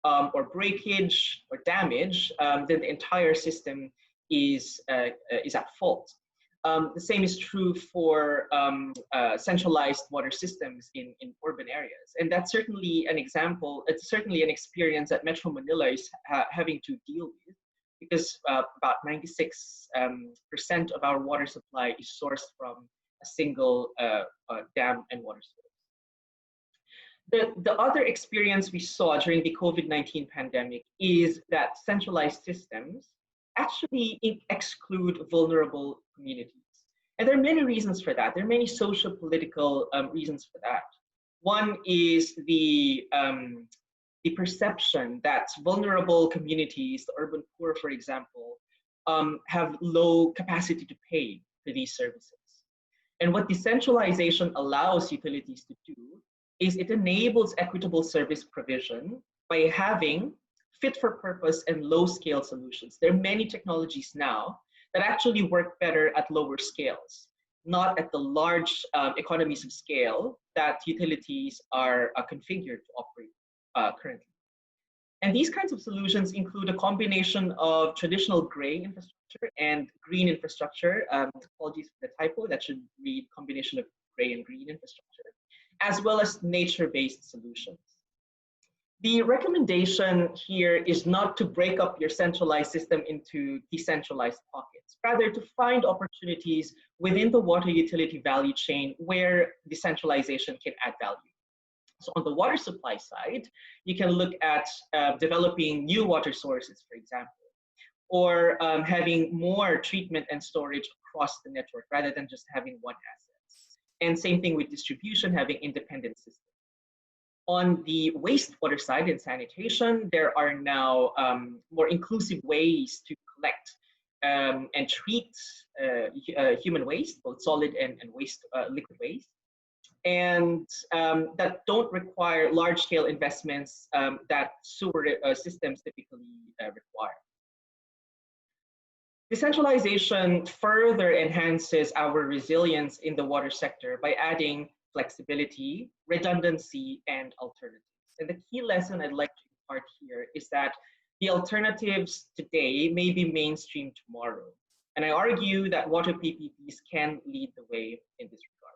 or breakage or damage, then the entire system is at fault. The same is true for centralized water systems in urban areas. And that's certainly an example, it's certainly an experience that Metro Manila is having to deal with, because about 96% of our water supply is sourced from a single dam and water source. The other experience we saw during the COVID-19 pandemic is that centralized systems actually exclude vulnerable communities. And there are many reasons for that. There are many social political reasons for that. One is the perception that vulnerable communities, the urban poor, for example, have low capacity to pay for these services. And what decentralization allows utilities to do is it enables equitable service provision by having fit-for-purpose and low-scale solutions. There are many technologies now that actually work better at lower scales, not at the large economies of scale that utilities are configured to operate currently. And these kinds of solutions include a combination of traditional gray infrastructure and green infrastructure. Apologies for the typo, that should read combination of gray and green infrastructure, as well as nature-based solutions. The recommendation here is not to break up your centralized system into decentralized pockets, rather to find opportunities within the water utility value chain where decentralization can add value. So on the water supply side, you can look at developing new water sources, for example, or having more treatment and storage across the network rather than just having one asset. And same thing with distribution, having independent systems. On the wastewater side in sanitation, there are now more inclusive ways to collect and treat human waste, both solid and waste, liquid waste. and that don't require large-scale investments that sewer systems typically require. Decentralization further enhances our resilience in the water sector by adding flexibility, redundancy, and alternatives. And the key lesson I'd like to impart here is that the alternatives today may be mainstream tomorrow. And I argue that water PPPs can lead the way in this regard.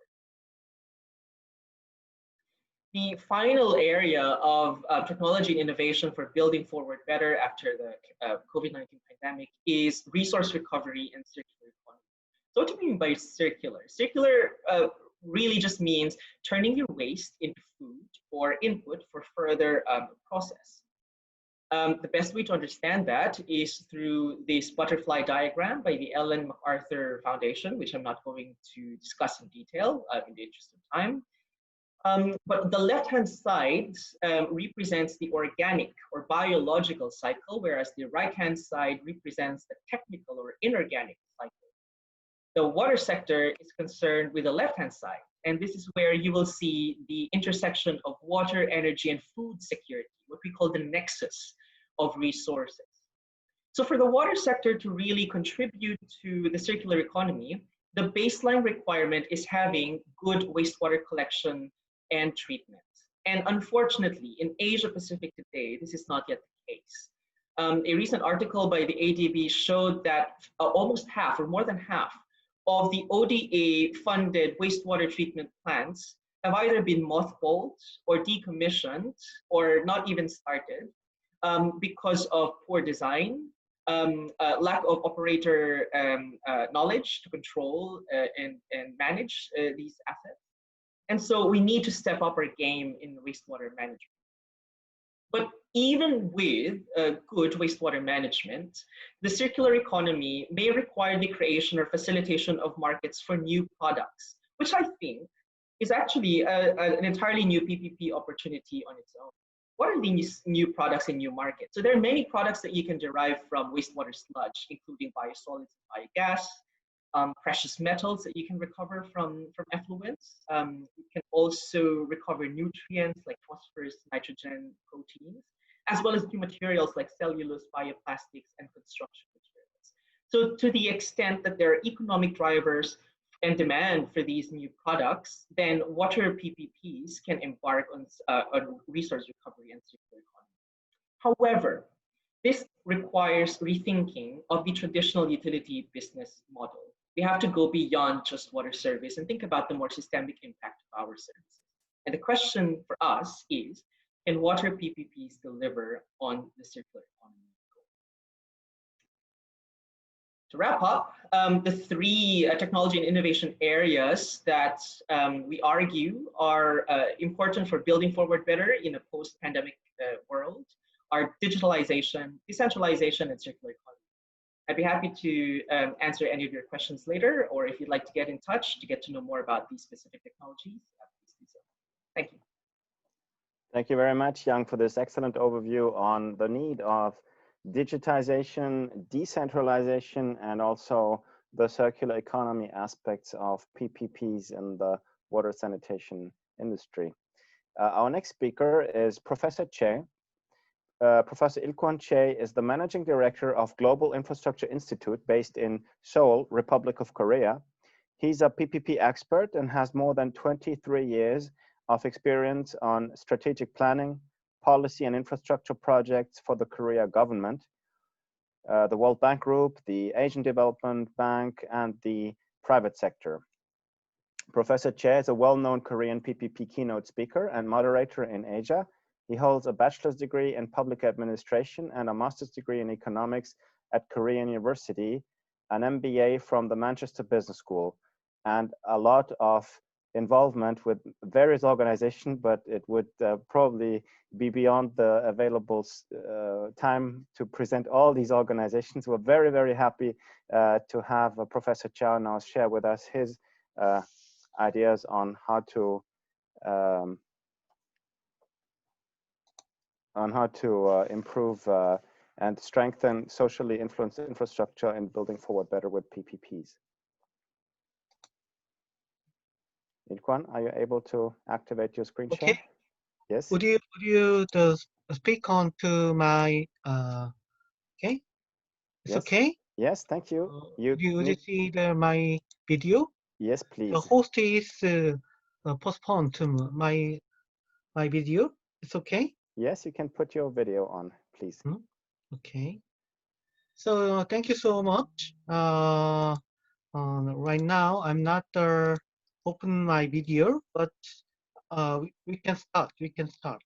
The final area of technology and innovation for building forward better after the COVID-19 pandemic is resource recovery and circular economy. So what do you mean by circular? Circular really just means turning your waste into food or input for further process. The best way to understand that is through this butterfly diagram by the Ellen MacArthur Foundation, which I'm not going to discuss in detail in the interest of time. But the left-hand side represents the organic or biological cycle, whereas the right-hand side represents the technical or inorganic cycle. The water sector is concerned with the left-hand side, and this is where you will see the intersection of water, energy, and food security, what we call the nexus of resources. So for the water sector to really contribute to the circular economy, the baseline requirement is having good wastewater collection and treatment. And unfortunately, in Asia Pacific today, this is not yet the case. A recent article by the ADB showed that almost half or more than half of the ODA funded wastewater treatment plants have either been mothballed or decommissioned or not even started because of poor design, lack of operator knowledge to control and manage these assets. And so we need to step up our game in wastewater management. But even with good wastewater management, the circular economy may require the creation or facilitation of markets for new products, which I think is actually an entirely new PPP opportunity on its own. What are these new products and new markets? So there are many products that you can derive from wastewater sludge, including biosolids and biogas, precious metals that you can recover from effluents. You can also recover nutrients like phosphorus, nitrogen, proteins, as well as new materials like cellulose, bioplastics, and construction materials. So to the extent that there are economic drivers and demand for these new products, then water PPPs can embark on resource recovery and circular economy. However, this requires rethinking of the traditional utility business model. We have to go beyond just water service and think about the more systemic impact of our services. And the question for us is, can water PPPs deliver on the circular economy goal? To wrap up, the three technology and innovation areas that we argue are important for building forward better in a post-pandemic world are digitalization, decentralization, and circular economy. I'd be happy to answer any of your questions later, or if you'd like to get in touch to get to know more about these specific technologies, please do so. Thank you. Thank you very much, Jan, for this excellent overview on the need of digitization, decentralization, and also the circular economy aspects of PPPs in the water sanitation industry. Our next speaker is Professor Chae. Professor Ilkwon Chae is the Managing Director of Global Infrastructure Institute based in Seoul, Republic of Korea. He's a PPP expert and has more than 23 years of experience on strategic planning, policy and infrastructure projects for the Korea government, the World Bank Group, the Asian Development Bank, and the private sector. Professor Chae is a well-known Korean PPP keynote speaker and moderator in Asia. He holds a bachelor's degree in public administration and a master's degree in economics at Korean University, an MBA from the Manchester Business School, and a lot of involvement with various organizations, but it would probably be beyond the available time to present all these organizations. We're very, very happy to have Professor Chae now share with us his ideas on how to improve and strengthen socially influenced infrastructure and building forward better with PPPs. Ilkwon, are you able to activate your screen share? Okay. Yes. Would you speak on to my okay? It's Yes. okay. Yes, thank you. Would you see my video? Yes, please. The host is postponed to my video. It's okay. Yes, you can put your video on, please. Okay. So thank you so much. Right now I'm not open my video, but we can start. We can start.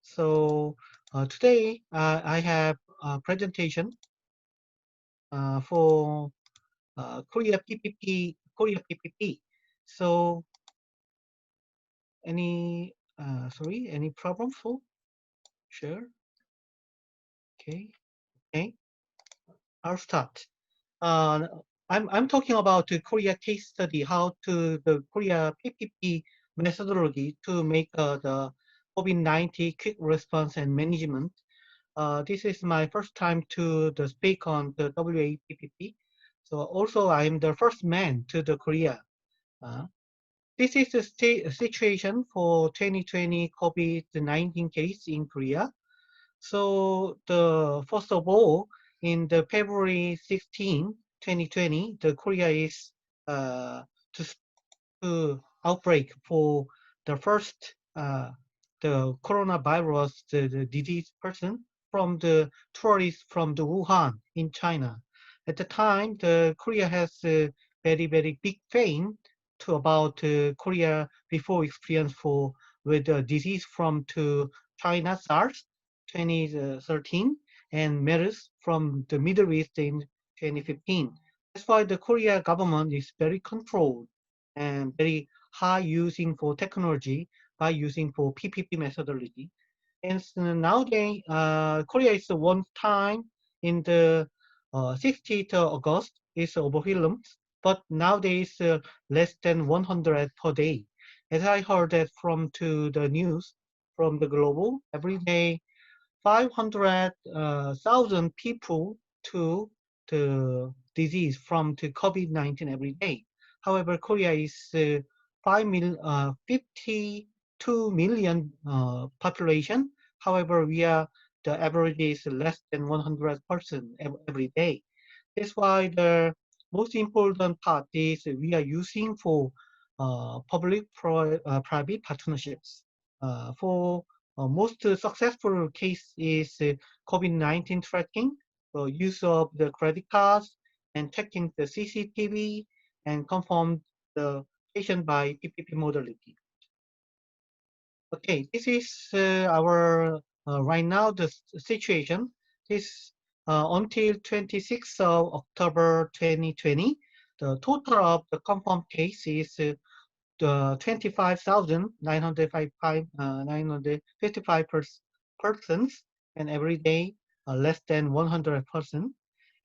So today I have a presentation for Korea PPP. So any problem for share? Okay. I'll start. I'm talking about the Korea case study, how to the Korea PPP methodology to make the COVID-19 quick response and management. This is my first time to speak on the WAPPP. So also I'm the first man to the Korea. This is the situation for 2020 COVID-19 case in Korea. So first of all, in the February 16, 2020, the Korea is to outbreak for the first the coronavirus, the disease person from the tourists from the Wuhan in China. At the time, the Korea has a very, very big fame to about Korea before experience with the disease from to China SARS 2013 and MERS from the Middle East in 2015. That's why the Korea government is very controlled and very high using for technology by using for PPP methodology. And so nowadays, Korea is one time in the 60th August is overwhelmed, but nowadays less than 100 per day. As I heard that from to the news from the global, every day 500,000 people to the disease from to COVID-19 every day. However, Korea is 52 million population. However, the average is less than 100% every day. That's why the most important part is we are using for public-private partnerships. For most successful case is COVID-19 tracking, use of the credit cards and checking the CCTV and confirm the patient by PPP modality. Okay, this is our right now the situation. This until 26th of October 2020, the total of the confirmed case is 25,955 persons, and every day less than 100%.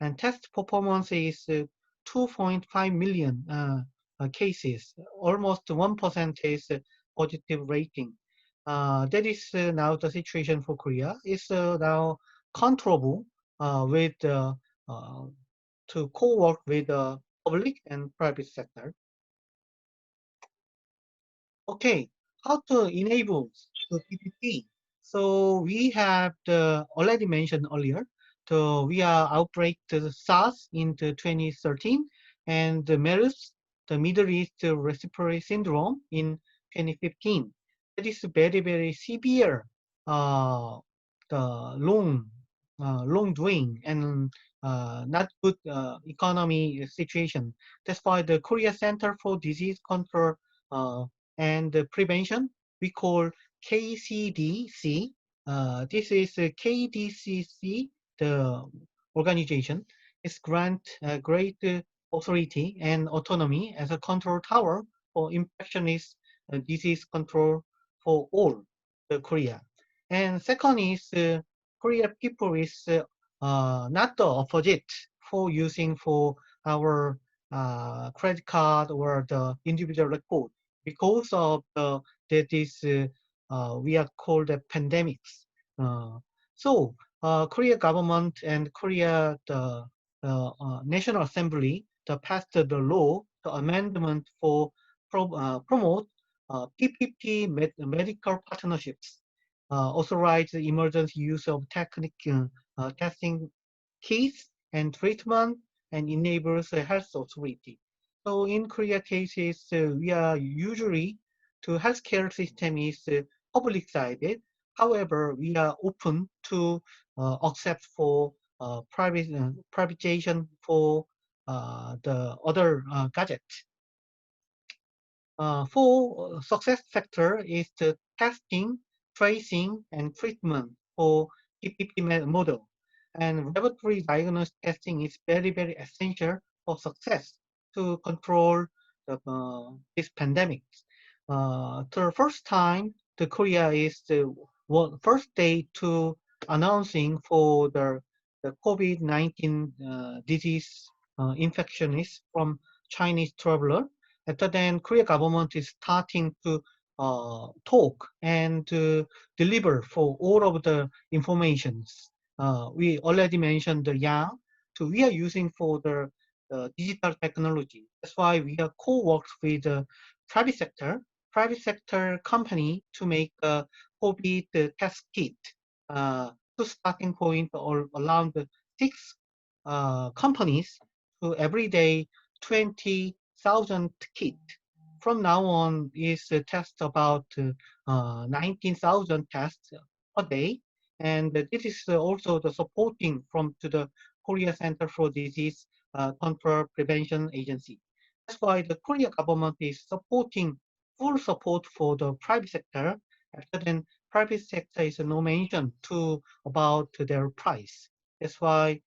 And test performance is 2.5 million cases, almost 1% is positive rating. That is now the situation for Korea. It's now controllable with to co-work with the public and private sector. Okay, how to enable the PPP? So we have already mentioned earlier. So we are outbreak the SARS in 2013 and the MERS, the Middle East Respiratory Syndrome in 2015. That is very, very severe, the long doing and not good economy situation. That's why the Korea Center for Disease Control and prevention, we call KCDC. This is KDCC, the organization. It's grant great authority and autonomy as a control tower for infectious disease control for all the Korea. And second is Korea people is not the opposite for using for our credit card or the individual record because of that is we are called the pandemics. So Korea government and Korea National Assembly passed the law, the amendment for promote PPP medical partnerships, authorize the emergency use of testing kits and treatment, and enables the health authority. So in Korea cases, we are usually to healthcare system is public-sided. However, we are open to accept for privatization for the other gadgets. For success factor is the testing, tracing, and treatment for PPP model. And laboratory diagnostic testing is very, very essential for success to control this pandemic. The first time the Korea is the first day to announcing for the COVID-19 disease infection is from Chinese traveler. After then, Korea government is starting to talk and deliver for all of the informations. We already mentioned the Yang. So we are using for the digital technology. That's why we are co-worked with the private sector company to make a COVID test kit. To starting point all around 6 companies to every day 20,000 kit. From now on is a test about 19,000 tests a day. And this is also the supporting from to the Korea Center for Disease Control Prevention Agency. That's why the Korea government is supporting full support for the private sector. After then, private sector is no mention to about their price. That's why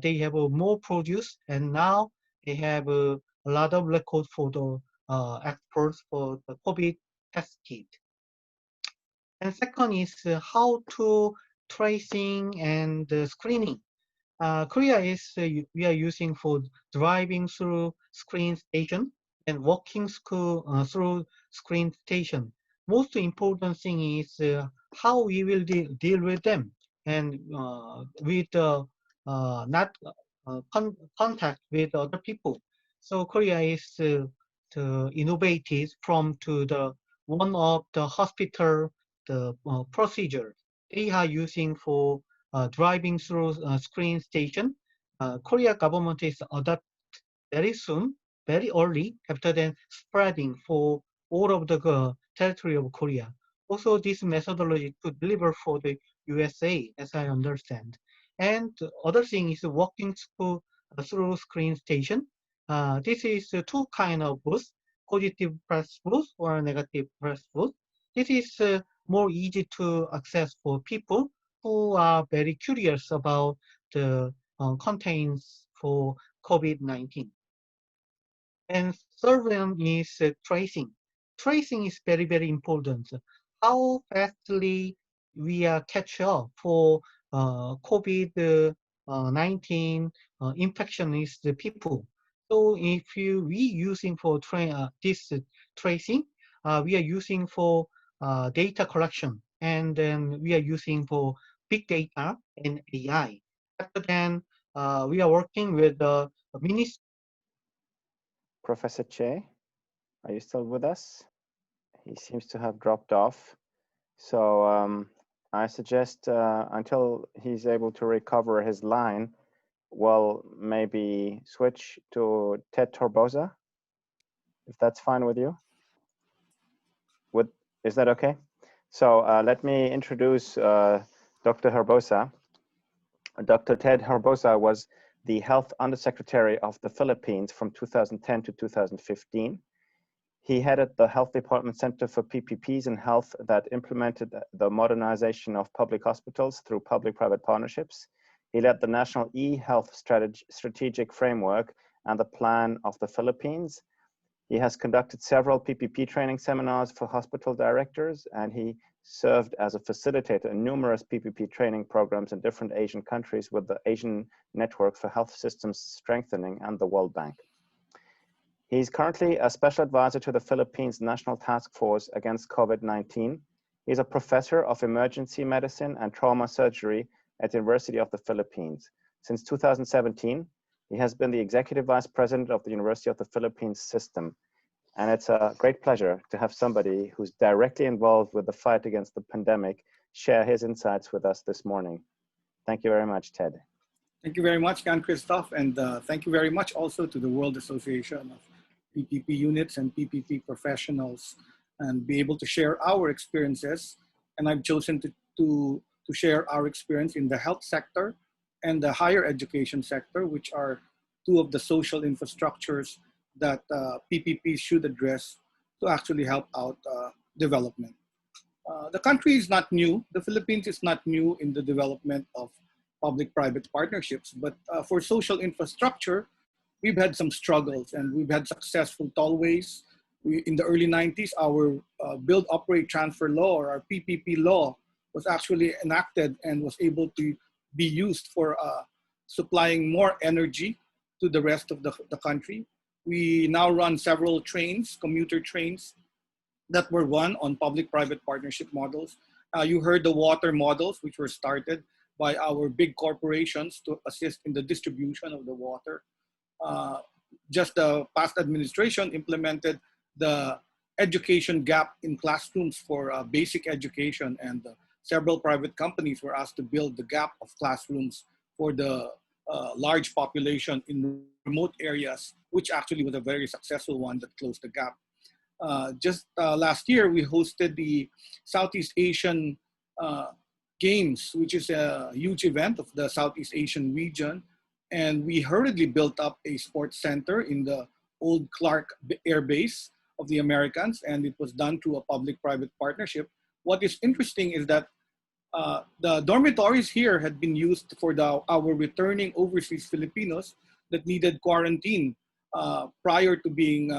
they have more produce, and now they have a lot of record for the experts for the COVID test kit. And second is how to tracing and screening. Korea is we are using for driving through screen station and walking through screen station. Most important thing is how we will deal with them and with not contact with other people. So Korea is innovated from to the one of the hospital the procedure they are using for driving through screen station. Korea government is adopt very soon, very early, after then spreading for all of the territory of Korea. Also, this methodology to deliver for the USA, as I understand. And other thing is walking through screen station. This is two kind of booth, positive press booth or negative press booth. This is more easy to access for people who are very curious about the contents for COVID-19. And third one is tracing. Tracing is very, very important. How fastly we catch up for COVID-19 infection is the people. So if we using for this tracing, we are using for data collection, and then we are using for big data and AI. After then, we are working with the ministry. Professor Chae, are you still with us? He seems to have dropped off. So I suggest until he's able to recover his line, we'll maybe switch to Ted Herbosa, if that's fine with you. Is that okay? So let me introduce Dr. Herbosa. Dr. Ted Herbosa was the Health Undersecretary of the Philippines from 2010 to 2015. He headed the Health Department Center for PPPs in Health that implemented the modernization of public hospitals through public-private partnerships. He led the National E-Health Strategic Framework and the Plan of the Philippines. He has conducted several PPP training seminars for hospital directors, and he served as a facilitator in numerous PPP training programs in different Asian countries with the Asian Network for Health Systems Strengthening and the World Bank. He's currently a special advisor to the Philippines National Task Force against COVID-19. He's a professor of emergency medicine and trauma surgery at the University of the Philippines. Since 2017, he has been the executive vice president of the University of the Philippines system. And it's a great pleasure to have somebody who's directly involved with the fight against the pandemic share his insights with us this morning. Thank you very much, Ted. Thank you very much, Jan-Christophe, and thank you very much also to the World Association of PPP Units and PPP Professionals, and be able to share our experiences. And I've chosen to share our experience in the health sector and the higher education sector, which are two of the social infrastructures that PPP should address to actually help out development. The country is not new. The Philippines is not new in the development of public-private partnerships, but for social infrastructure, we've had some struggles, and we've had successful tollways. In the early 90s, our Build, Operate, Transfer law, or our PPP law, was actually enacted and was able to be used for supplying more energy to the rest of the country. We now run several trains, commuter trains, that were run on public-private partnership models. You heard the water models, which were started by our big corporations to assist in the distribution of the water. Just the past administration implemented the education gap in classrooms for basic education, and several private companies were asked to build the gap of classrooms for the large population in remote areas, which actually was a very successful one that closed the gap. Just last year, we hosted the Southeast Asian Games, which is a huge event of the Southeast Asian region. And we hurriedly built up a sports center in the old Clark Air Base of the Americans, and it was done through a public-private partnership. What is interesting is that the dormitories here had been used for our returning overseas Filipinos that needed quarantine prior to being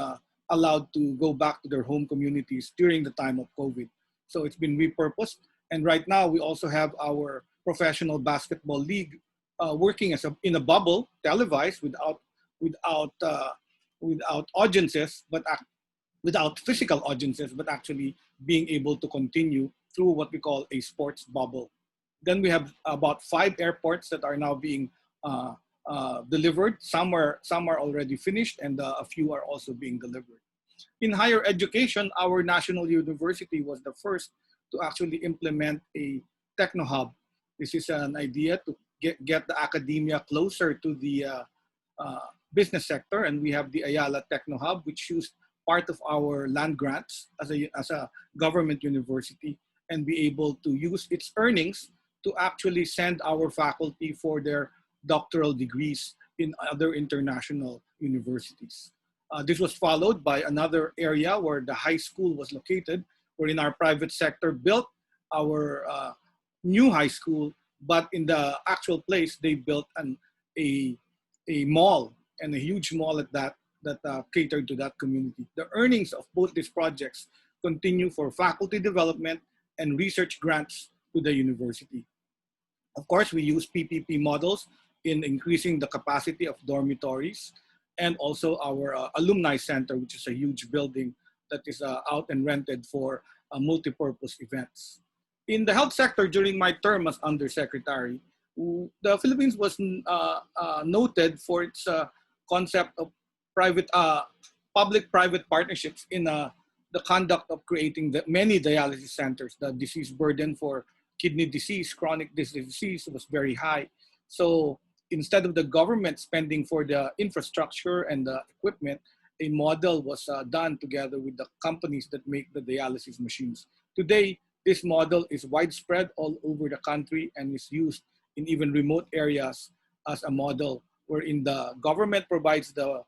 allowed to go back to their home communities during the time of COVID. So it's been repurposed. And right now we also have our professional basketball league working in a bubble, televised without audiences, but without physical audiences, but actually being able to continue through what we call a sports bubble. Then we have about 5 airports that are now being delivered. Some are already finished, and a few are also being delivered. In higher education, our national university was the first to actually implement a techno hub. This is an idea to get the academia closer to the business sector, and we have the Ayala Techno Hub, which used part of our land grants as a government university, and be able to use its earnings to actually send our faculty for their doctoral degrees in other international universities. This was followed by another area where the high school was located, wherein our private sector built our new high school, but in the actual place, they built a mall, and a huge mall at that catered to that community. The earnings of both these projects continue for faculty development and research grants to the university. Of course, we use PPP models in increasing the capacity of dormitories, and also our alumni center, which is a huge building that is out and rented for multi-purpose events. In the health sector, during my term as undersecretary, the Philippines was noted for its concept of public-private partnerships in the conduct of creating many dialysis centers. The disease burden for kidney disease, chronic disease was very high. So instead of the government spending for the infrastructure and the equipment, a model was done together with the companies that make the dialysis machines. Today, this model is widespread all over the country and is used in even remote areas as a model wherein the government provides the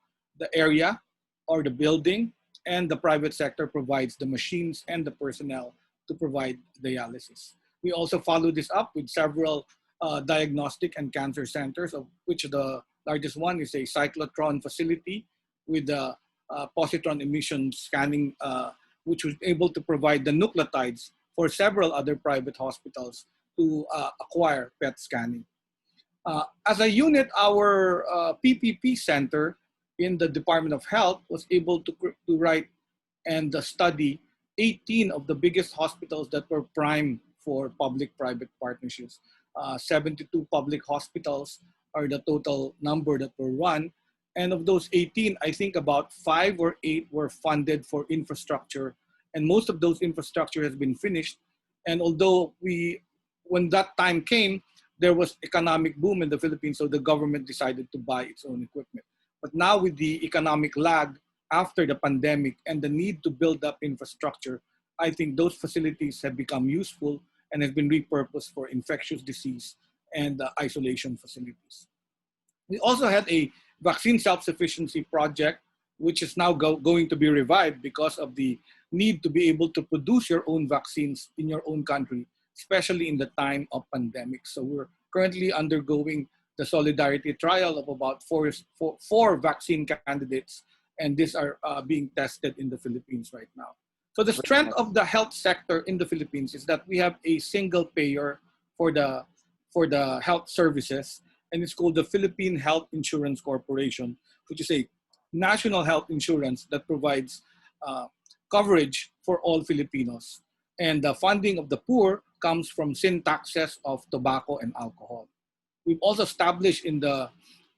area or the building, and the private sector provides the machines and the personnel to provide dialysis. We also follow this up with several diagnostic and cancer centers, of which the largest one is a cyclotron facility with the positron emission scanning, which was able to provide the nucleotides for several other private hospitals to acquire PET scanning. As a unit, our PPP center in the Department of Health was able to write and study 18 of the biggest hospitals that were prime for public-private partnerships. 72 public hospitals are the total number that were run, And of those 18, I think about 5 or 8 were funded for infrastructure. And most of those infrastructure has been finished. And although when that time came, there was economic boom in the Philippines, so the government decided to buy its own equipment. But now with the economic lag after the pandemic and the need to build up infrastructure, I think those facilities have become useful and have been repurposed for infectious disease and isolation facilities. We also had a vaccine self-sufficiency project, which is now going to be revived because of the need to be able to produce your own vaccines in your own country, especially in the time of pandemic. So we're currently undergoing the solidarity trial of about four vaccine candidates, and these are being tested in the Philippines right now. So the strength of the health sector in the Philippines is that we have a single payer for the health services, and it's called the Philippine Health Insurance Corporation, which is a national health insurance that provides coverage for all Filipinos. And the funding of the poor comes from sin taxes of tobacco and alcohol. We've also established in the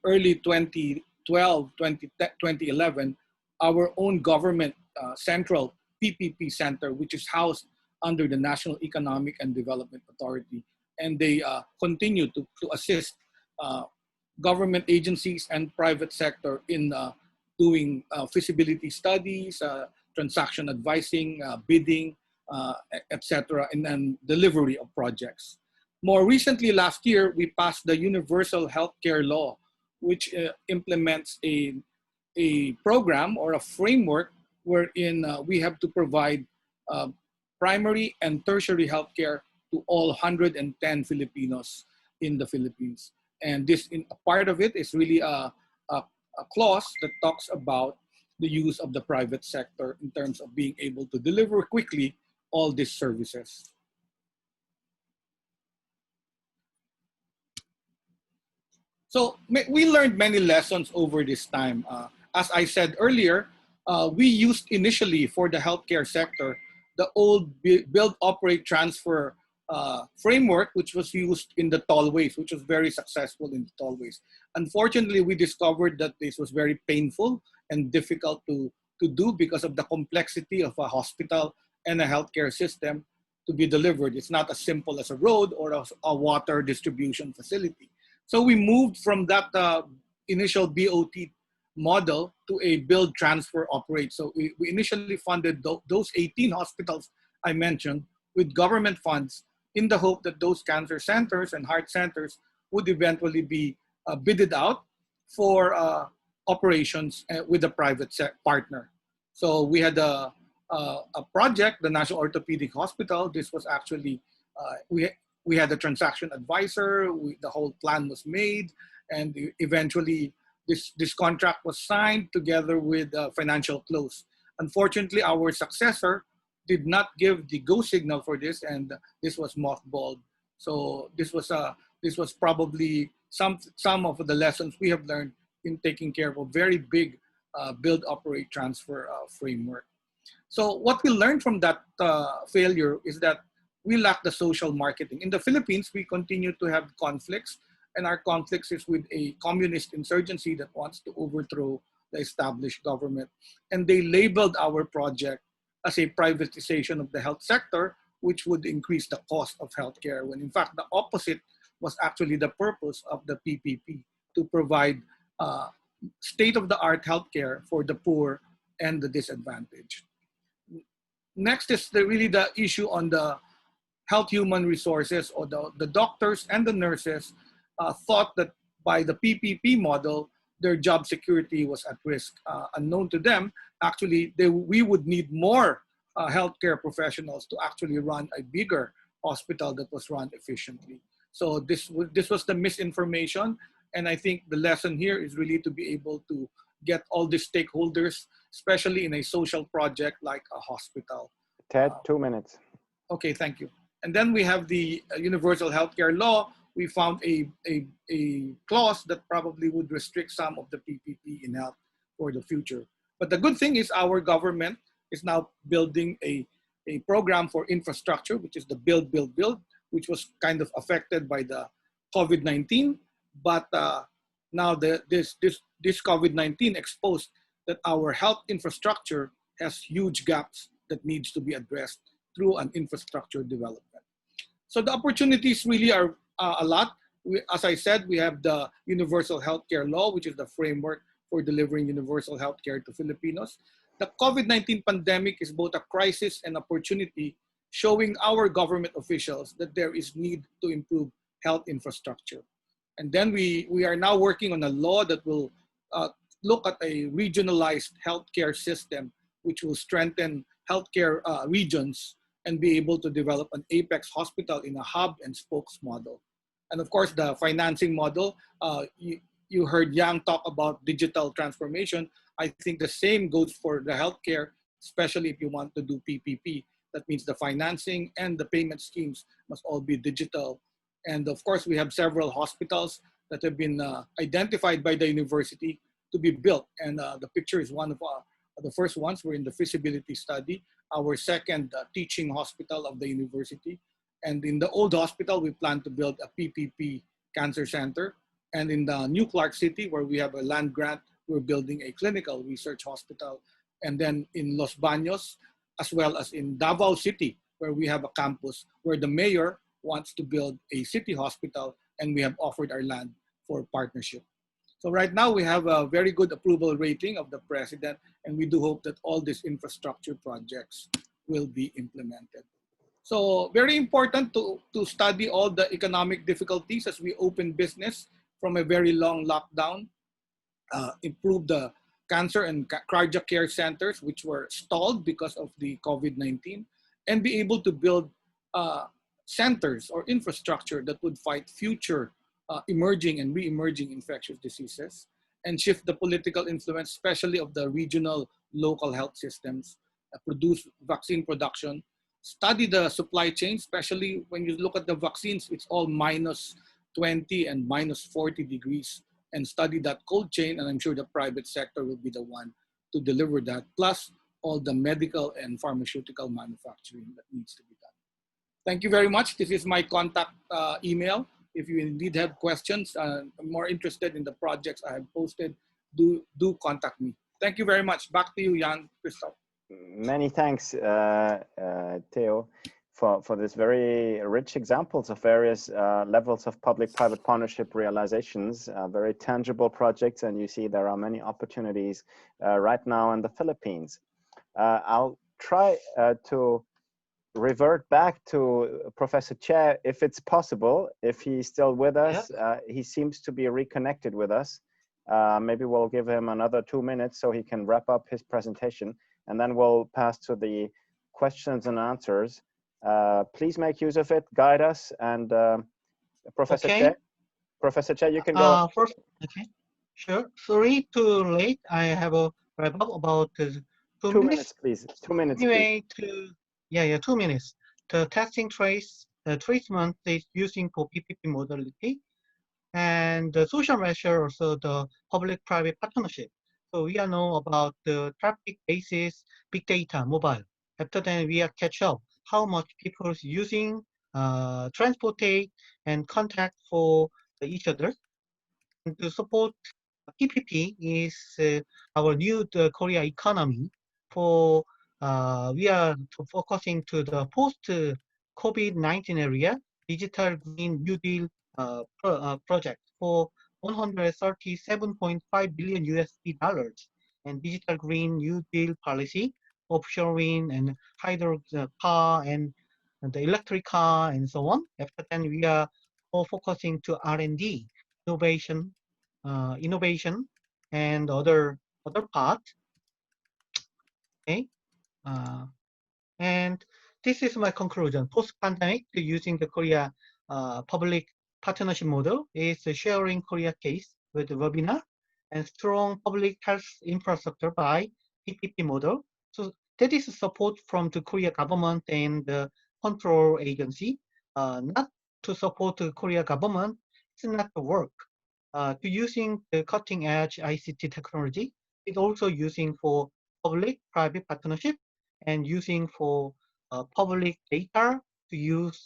early 2012, 2011, our own government central PPP center, which is housed under the National Economic and Development Authority. And they continue to assist government agencies and private sector in doing feasibility studies, transaction advising, bidding, etc., and then delivery of projects. More recently, last year, we passed the Universal Healthcare Law, which implements a program or a framework wherein we have to provide primary and tertiary healthcare to all 110 Filipinos in the Philippines. And this, a part of it is really a clause that talks about the use of the private sector in terms of being able to deliver quickly all these services. So we learned many lessons over this time. As I said earlier, we used initially for the healthcare sector the old build, operate, transfer framework, which was used in the tollways, which was very successful in the tollways. Unfortunately, we discovered that this was very painful and difficult to do because of the complexity of a hospital and a healthcare system to be delivered. It's not as simple as a road or a water distribution facility. So we moved from that initial BOT model to a build, transfer, operate. So we initially funded those 18 hospitals I mentioned with government funds in the hope that those cancer centers and heart centers would eventually be bidded out for operations with a private partner. So we had a project, the National Orthopedic Hospital. This was actually, we had a transaction advisor, the whole plan was made, and eventually this contract was signed together with financial close. Unfortunately, our successor did not give the go signal for this, and this was mothballed. So this was probably some of the lessons we have learned in taking care of a very big build, operate, transfer framework. So what we learned from that failure is that we lack the social marketing. In the Philippines, we continue to have conflicts, and our conflicts is with a communist insurgency that wants to overthrow the established government. And they labeled our project as a privatization of the health sector, which would increase the cost of healthcare, when in fact the opposite was actually the purpose of the PPP, to provide state-of-the-art healthcare for the poor and the disadvantaged. Next is really the issue on the health human resources, or the doctors and the nurses thought that by the PPP model, their job security was at risk. Unknown to them, actually, we would need more healthcare professionals to actually run a bigger hospital that was run efficiently. So this was the misinformation, and I think the lesson here is really to be able to get all the stakeholders, especially in a social project like a hospital. Ted, 2 minutes. Okay, thank you. And then we have the Universal Healthcare Law. We found a clause that probably would restrict some of the PPP in health for the future. But the good thing is our government is now building a program for infrastructure, which is the build, which was kind of affected by the COVID-19. But Now, this COVID-19 exposed that our health infrastructure has huge gaps that needs to be addressed through an infrastructure development. So the opportunities really are a lot. As I said, we have the Universal Healthcare Law, which is the framework for delivering universal healthcare to Filipinos. The COVID-19 pandemic is both a crisis and opportunity, showing our government officials that there is need to improve health infrastructure. And then we are now working on a law that will look at a regionalized healthcare system, which will strengthen healthcare regions and be able to develop an apex hospital in a hub and spokes model. And of course, the financing model, you heard Yang talk about digital transformation. I think the same goes for the healthcare, especially if you want to do PPP. That means the financing and the payment schemes must all be digital. And of course, we have several hospitals that have been identified by the university to be built. And the picture is one of the first ones. We're in the feasibility study, our second teaching hospital of the university. And in the old hospital, we plan to build a PPP cancer center. And in the New Clark City, where we have a land grant, we're building a clinical research hospital. And then in Los Baños, as well as in Davao City, where we have a campus where the mayor wants to build a city hospital, and we have offered our land for partnership. So right now we have a very good approval rating of the president, and we do hope that all these infrastructure projects will be implemented. So very important to study all the economic difficulties as we open business from a very long lockdown, improve the cancer and cardiac care centers, which were stalled because of the COVID-19, and be able to build centers or infrastructure that would fight future emerging and re-emerging infectious diseases, and shift the political influence, especially of the regional local health systems, produce vaccine production, study the supply chain, especially when you look at the vaccines, it's all minus 20 and minus 40 degrees, and study that cold chain, and I'm sure the private sector will be the one to deliver that, plus all the medical and pharmaceutical manufacturing that needs to be done. Thank you very much. This is my contact email. If you indeed have questions, I'm more interested in the projects I have posted, do contact me. Thank you very much. Back to you, Jan-Christophe. Many thanks, Theo, for this very rich examples of various levels of public-private partnership realizations, very tangible projects, and you see there are many opportunities right now in the Philippines. I'll try to revert back to Professor Chae, if it's possible, if he's still with us. Yeah. He seems to be reconnected with us. Maybe we'll give him another 2 minutes so he can wrap up his presentation, and then we'll pass to the questions and answers. Please make use of it, guide us, and Professor Chae, you can go. First, okay, sure. Sorry, too late. I have a wrap up about 2 minutes. Please. 2 minutes, Anyway, please. 2 minutes. The testing treatment is using for PPP modality, and the social measure, also the public-private partnership. So we are know about the traffic basis, big data, mobile. After that, we are catch up how much people is using, transportate, and contact for each other. And to support PPP is our new Korea economy. For we are focusing to the post-COVID-19 area, Digital Green New Deal project for 137.5 billion USD dollars, and Digital Green New Deal policy, offshore wind and hydro car and the electric car and so on. After that, we are all focusing to R&D, innovation, and other part. Okay, and this is my conclusion. Post-pandemic, using the Korea public partnership model is sharing Korea case with the webinar and strong public health infrastructure by PPP model. So that is support from the Korea government and the control agency. Not to support the Korea government, it's not the work. To using the cutting edge ICT technology, it's also using for public-private partnership and using for public data to use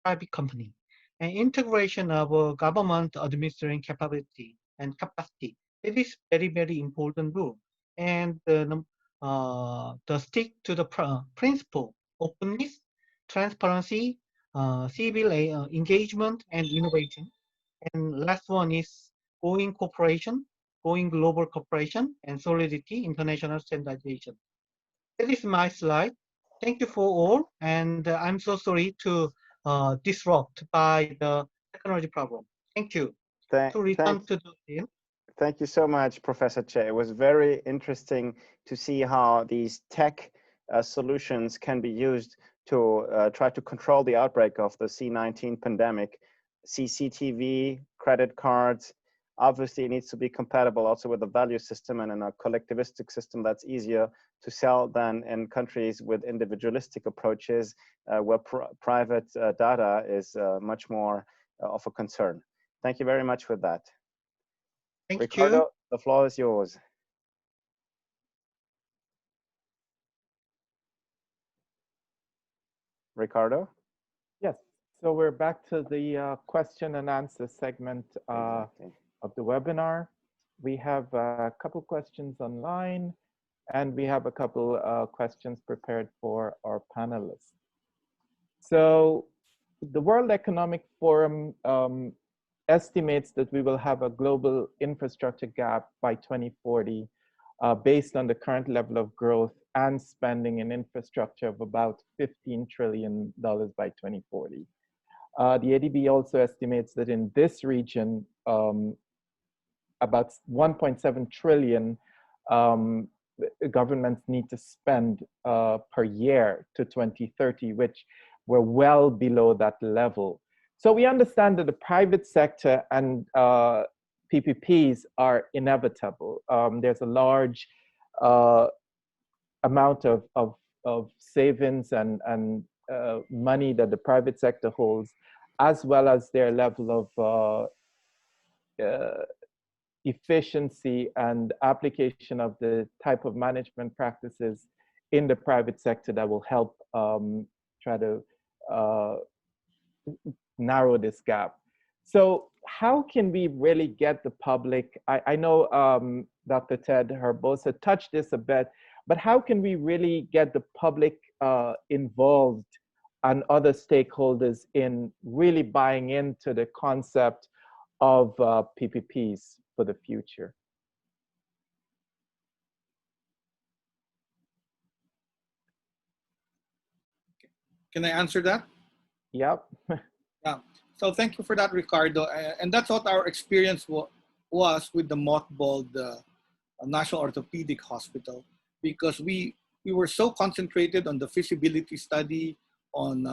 private company, and integration of government administering capability and capacity. It is very, very important rule. And the stick to the principle, openness, transparency, civil engagement, and innovation. And last one is going cooperation, going global cooperation, and solidity, international standardization. That is my slide. Thank you for all. And I'm so sorry to disrupt by the technology problem. Thank you. To return to the field. Thank you so much, Professor Chae. It was very interesting to see how these tech solutions can be used to try to control the outbreak of the C-19 pandemic. CCTV, credit cards, obviously it needs to be compatible also with the value system, and in a collectivistic system that's easier to sell than in countries with individualistic approaches where private data is much more of a concern. Thank you very much for that. Thank Ricardo, you. the floor is yours. Ricardo? Yes, so we're back to the question and answer segment of the webinar. We have a couple questions online, and we have a couple questions prepared for our panelists. So the World Economic Forum estimates that we will have a global infrastructure gap by 2040 based on the current level of growth and spending in infrastructure of about $15 trillion by 2040. The ADB also estimates that in this region, about 1.7 trillion governments need to spend per year to 2030, which we're well below that level. So we understand that the private sector and PPPs are inevitable. There's a large amount of savings and money that the private sector holds, as well as their level of efficiency and application of the type of management practices in the private sector that will help try to narrow this gap. So how can we really get the public, I know Dr. Ted Herbosa touched this a bit, but how can we really get the public involved and other stakeholders in really buying into the concept of PPPs for the future? Can I answer that? Yep. Yeah. So thank you for that, Ricardo. And that's what our experience was with the mothballed National Orthopedic Hospital, because we were so concentrated on the feasibility study, on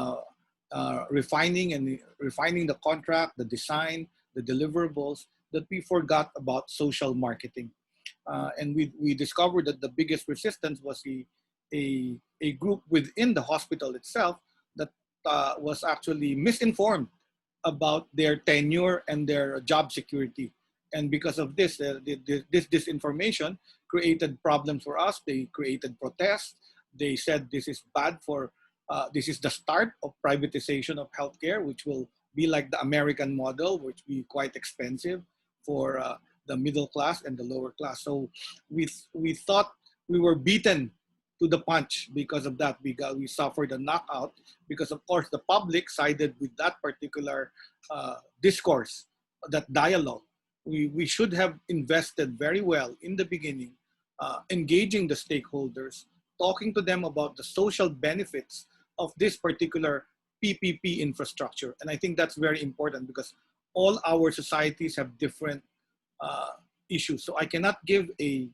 refining the contract, the design, the deliverables, that we forgot about social marketing. And we discovered that the biggest resistance was a group within the hospital itself that was actually misinformed about their tenure and their job security. And because of this, this disinformation created problems for us. They created protests. They said this is bad for, this is the start of privatization of healthcare, which will be like the American model, which will be quite expensive for the middle class and the lower class. So we thought we were beaten to the punch because of that. We suffered a knockout because, of course, the public sided with that particular discourse, that dialogue. We should have invested very well in the beginning, engaging the stakeholders, talking to them about the social benefits of this particular PPP infrastructure. And I think that's very important because all our societies have different issues. So I cannot give a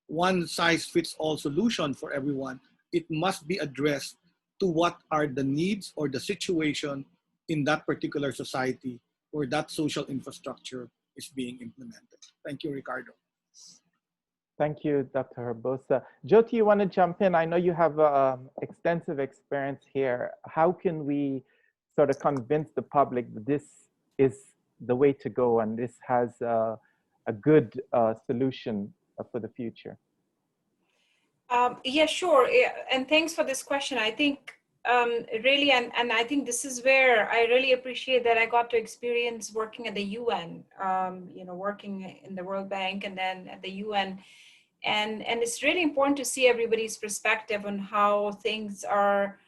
one-size-fits-all solution for everyone. It must be addressed to what are the needs or the situation in that particular society where that social infrastructure is being implemented. Thank you, Ricardo. Thank you, Dr. Herbosa. Jyoti, you want to jump in? I know you have extensive experience here. How can we sort of convince the public that this is the way to go and this has a good solution for the future? Yeah, sure. And thanks for this question. I think really, and I think this is where I really appreciate that I got to experience working at the UN, working in the World Bank and then at the UN. And it's really important to see everybody's perspective on how things are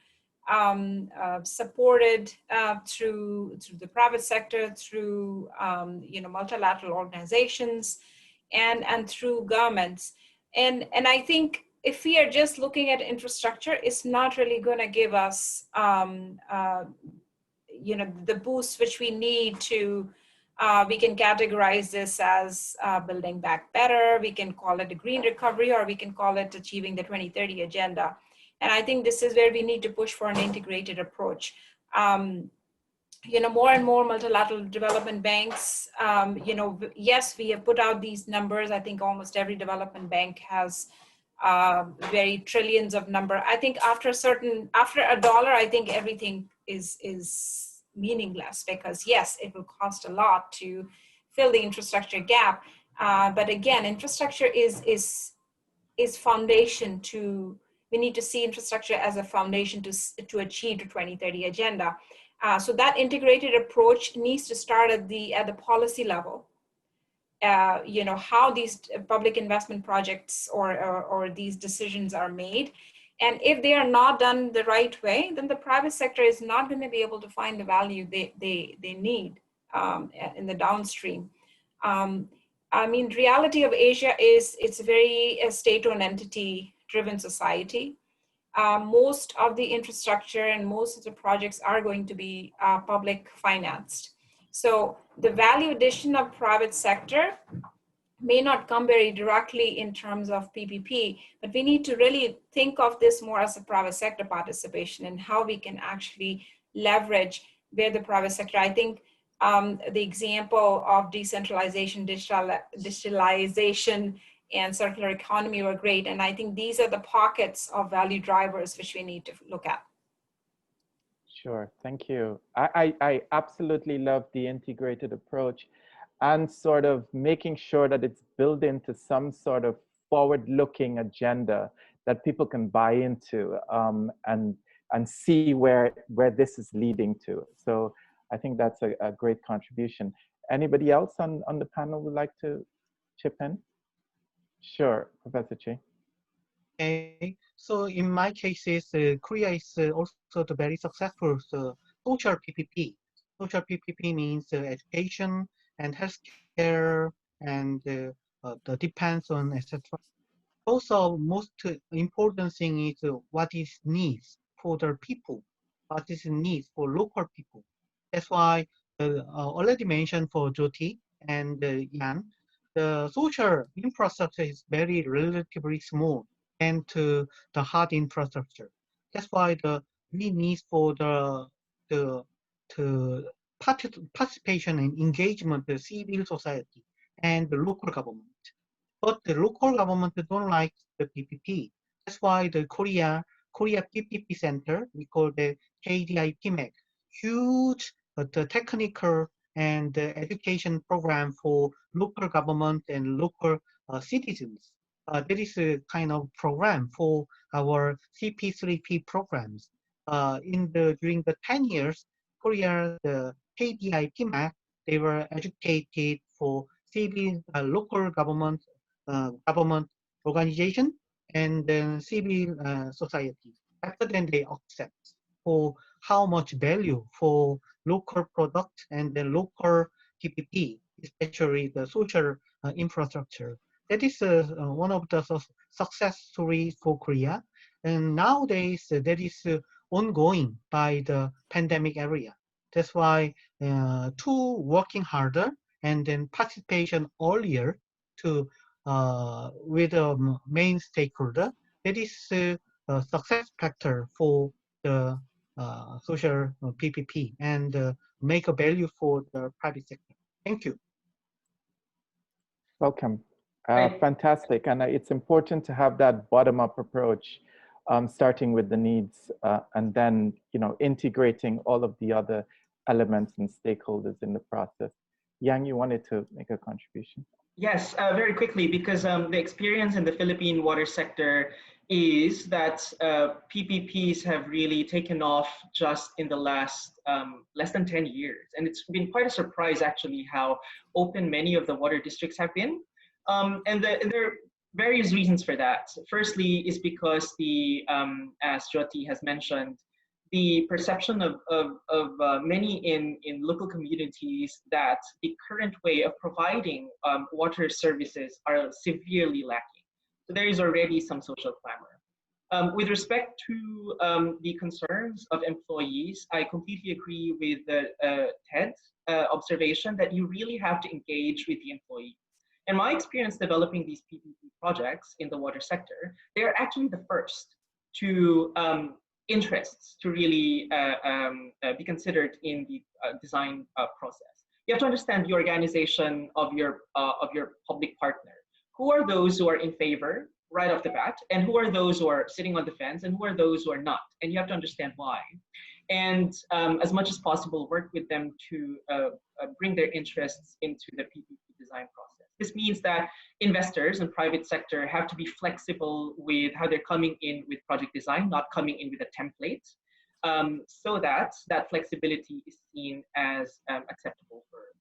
supported through the private sector, through multilateral organizations, and through governments. And I think if we are just looking at infrastructure, it's not really going to give us the boost which we need to. We can categorize this as building back better. We can call it a green recovery, or we can call it achieving the 2030 agenda. And I think this is where we need to push for an integrated approach. More and more multilateral development banks, yes, we have put out these numbers. I think almost every development bank has very trillions of number. I think after a dollar, I think everything is meaningless, because yes, it will cost a lot to fill the infrastructure gap. But again, infrastructure is foundation to, we need to see infrastructure as a foundation to achieve the 2030 agenda. So that integrated approach needs to start at the policy level. How these public investment projects or these decisions are made. And if they are not done the right way, then the private sector is not going to be able to find the value they need in the downstream. Reality of Asia is it's a very state-owned entity-driven society. Most of the infrastructure and most of the projects are going to be public financed. So the value addition of private sector may not come very directly in terms of PPP, but we need to really think of this more as a private sector participation and how we can actually leverage where the private sector, I think the example of decentralization, digitalization, and circular economy were great. And I think these are the pockets of value drivers which we need to look at. Sure, thank you. I absolutely love the integrated approach and sort of making sure that it's built into some sort of forward-looking agenda that people can buy into and see where this is leading to. So I think that's a great contribution. Anybody else on the panel would like to chip in? Sure, Professor Chae. Okay, so in my cases, Korea is also the very successful social PPP. Social PPP means education and healthcare and the depends on etc. Also, most important thing is what is needs for the people, what is needs for local people. That's why already mentioned for Jyoti and Jan, the social infrastructure is very relatively small and to the hard infrastructure. That's why we need for the participation and engagement of civil society and the local government. But the local government don't like the PPP. That's why the Korea PPP Center, we call the KDI PMAC, huge the technical and the education program for local government and local citizens. There is a kind of program for our CP3P programs. During the 10 years, Korea, the KDI PMAC, they were educated for civil local government organization and then civil society. After then they accept for how much value for local product and the local PPP, especially the social infrastructure. That is one of the success stories for Korea. And nowadays that is ongoing by the pandemic area. That's why to working harder and then participation earlier to with a main stakeholder, that is a success factor for the social PPP and make a value for the private sector. Thank you. Welcome. Fantastic. And it's important to have that bottom-up approach, starting with the needs and then integrating all of the other elements and stakeholders in the process. Yang, you wanted to make a contribution? Yes, very quickly, because the experience in the Philippine water sector is that PPPs have really taken off just in the last less than 10 years. And it's been quite a surprise actually how open many of the water districts have been. And there are various reasons for that. Firstly is because as Jyoti has mentioned, the perception of many in local communities that the current way of providing water services are severely lacking. So there is already some social clamor. With respect to the concerns of employees, I completely agree with Ted's observation that you really have to engage with the employee. In my experience developing these PPP projects in the water sector, they are actually the first to interests to really be considered in the design process. You have to understand the organization of your public partner. Who are those who are in favor right off the bat, and who are those who are sitting on the fence, and who are those who are not? And you have to understand why. And as much as possible, work with them to bring their interests into the PPP design process. This means that investors and private sector have to be flexible with how they're coming in with project design, not coming in with a template, so that that flexibility is seen as acceptable for them.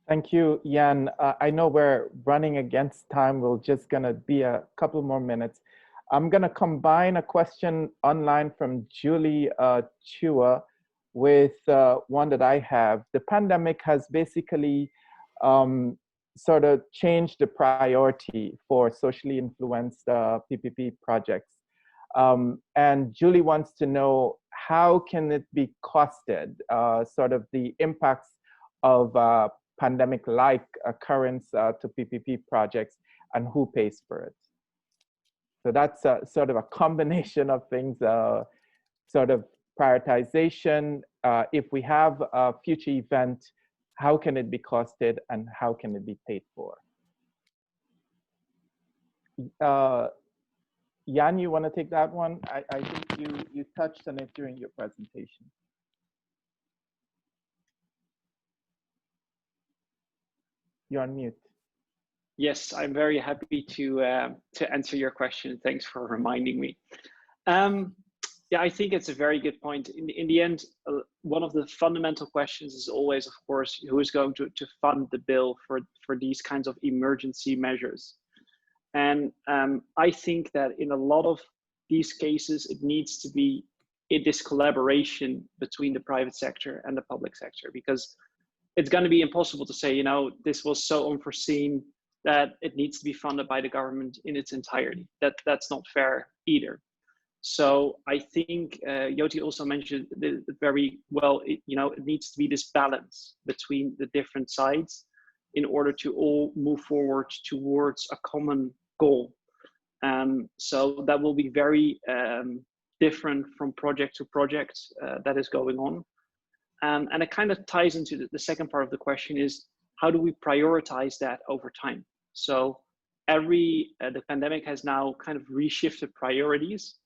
Thank you, Jan. I know we're running against time. We're just gonna be a couple more minutes. I'm gonna combine a question online from Julie Chua with one that I have. The pandemic has basically sort of changed the priority for socially influenced PPP projects. And Julie wants to know, how can it be costed, sort of the impacts of pandemic-like occurrence to PPP projects, and who pays for it? So that's sort of a combination of things, sort of prioritization. If we have a future event, how can it be costed and how can it be paid for? Jan, you want to take that one? I think you touched on it during your presentation. You're on mute. Yes, I'm very happy to answer your question. Thanks for reminding me. Yeah, I think it's a very good point. In the end, one of the fundamental questions is always, of course, who is going to fund the bill for these kinds of emergency measures. And I think that in a lot of these cases, it needs to be this collaboration between the private sector and the public sector, because it's going to be impossible to say, you know, this was so unforeseen that it needs to be funded by the government in its entirety. That's not fair either. So I think Jyoti also mentioned it very well. You know, it needs to be this balance between the different sides in order to all move forward towards a common goal. So that will be very different from project to project that is going on. And it kind of ties into the second part of the question is, how do we prioritize that over time? So the pandemic has now kind of reshifted priorities,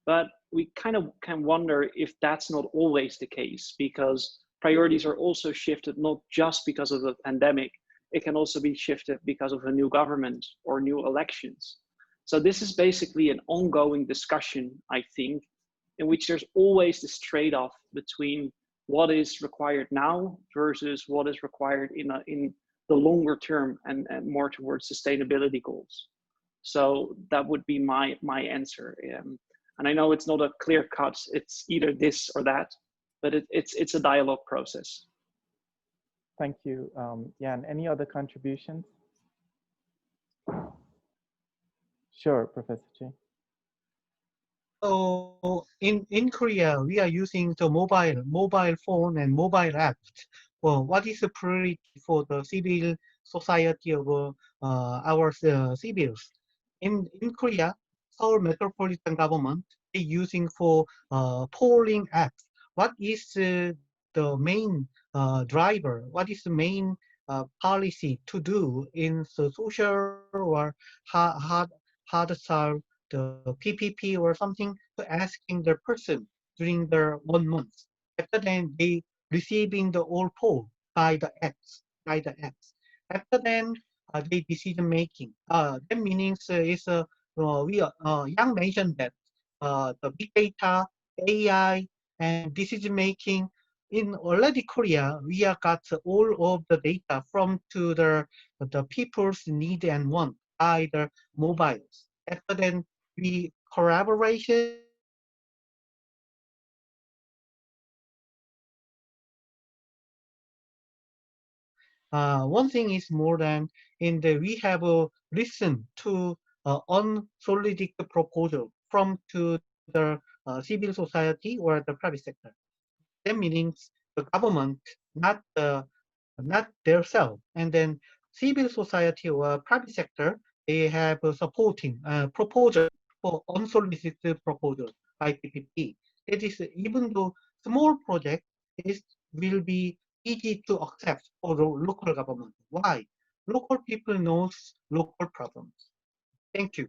but we kind of can wonder if that's not always the case, because priorities are also shifted not just because of the pandemic, it can also be shifted because of a new government or new elections. So this is basically an ongoing discussion, I think, in which there's always this trade-off between what is required now versus what is required in the longer term and more towards sustainability goals. So that would be my answer. And I know it's not a clear cut, it's either this or that, but it's a dialogue process. Thank you, Jan. Any other contributions? Sure, Professor Chae. So in Korea, we are using the mobile phone and mobile apps. Well, what is the priority for the civil society of our civils? In Korea, Seoul metropolitan government is using for polling apps. What is the main driver? What is the main policy to do in the social or hard solve the PPP or something, to asking the person during their 1 month. After then, they receiving the all poll by the apps. After then, they decision making. That means is Yang mentioned that the big data, AI, and decision making in already Korea, we have got all of the data from to the people's need and want by the mobiles. After then, we collaboration one thing is more than in the we have listened to unsolicited proposal from to the civil society or the private sector. That means the government, not their self, and then civil society or private sector, they have a supporting proposal for unsolicited proposal by PPP. That is, even though small project is will be easy to accept for the local government. Why? Local people knows local problems. Thank you.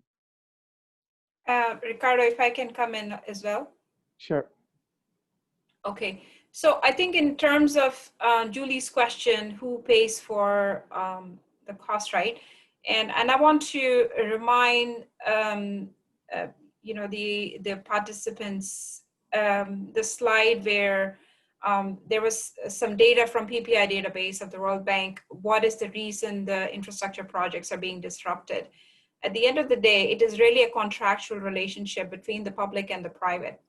Ricardo, if I can come in as well. Sure. Okay, so I think in terms of Julie's question, who pays for the cost, right? And I want to remind the participants the slide where there was some data from PPI database of the World Bank. What is the reason the infrastructure projects are being disrupted? At the end of the day, it is really a contractual relationship between the public and the private.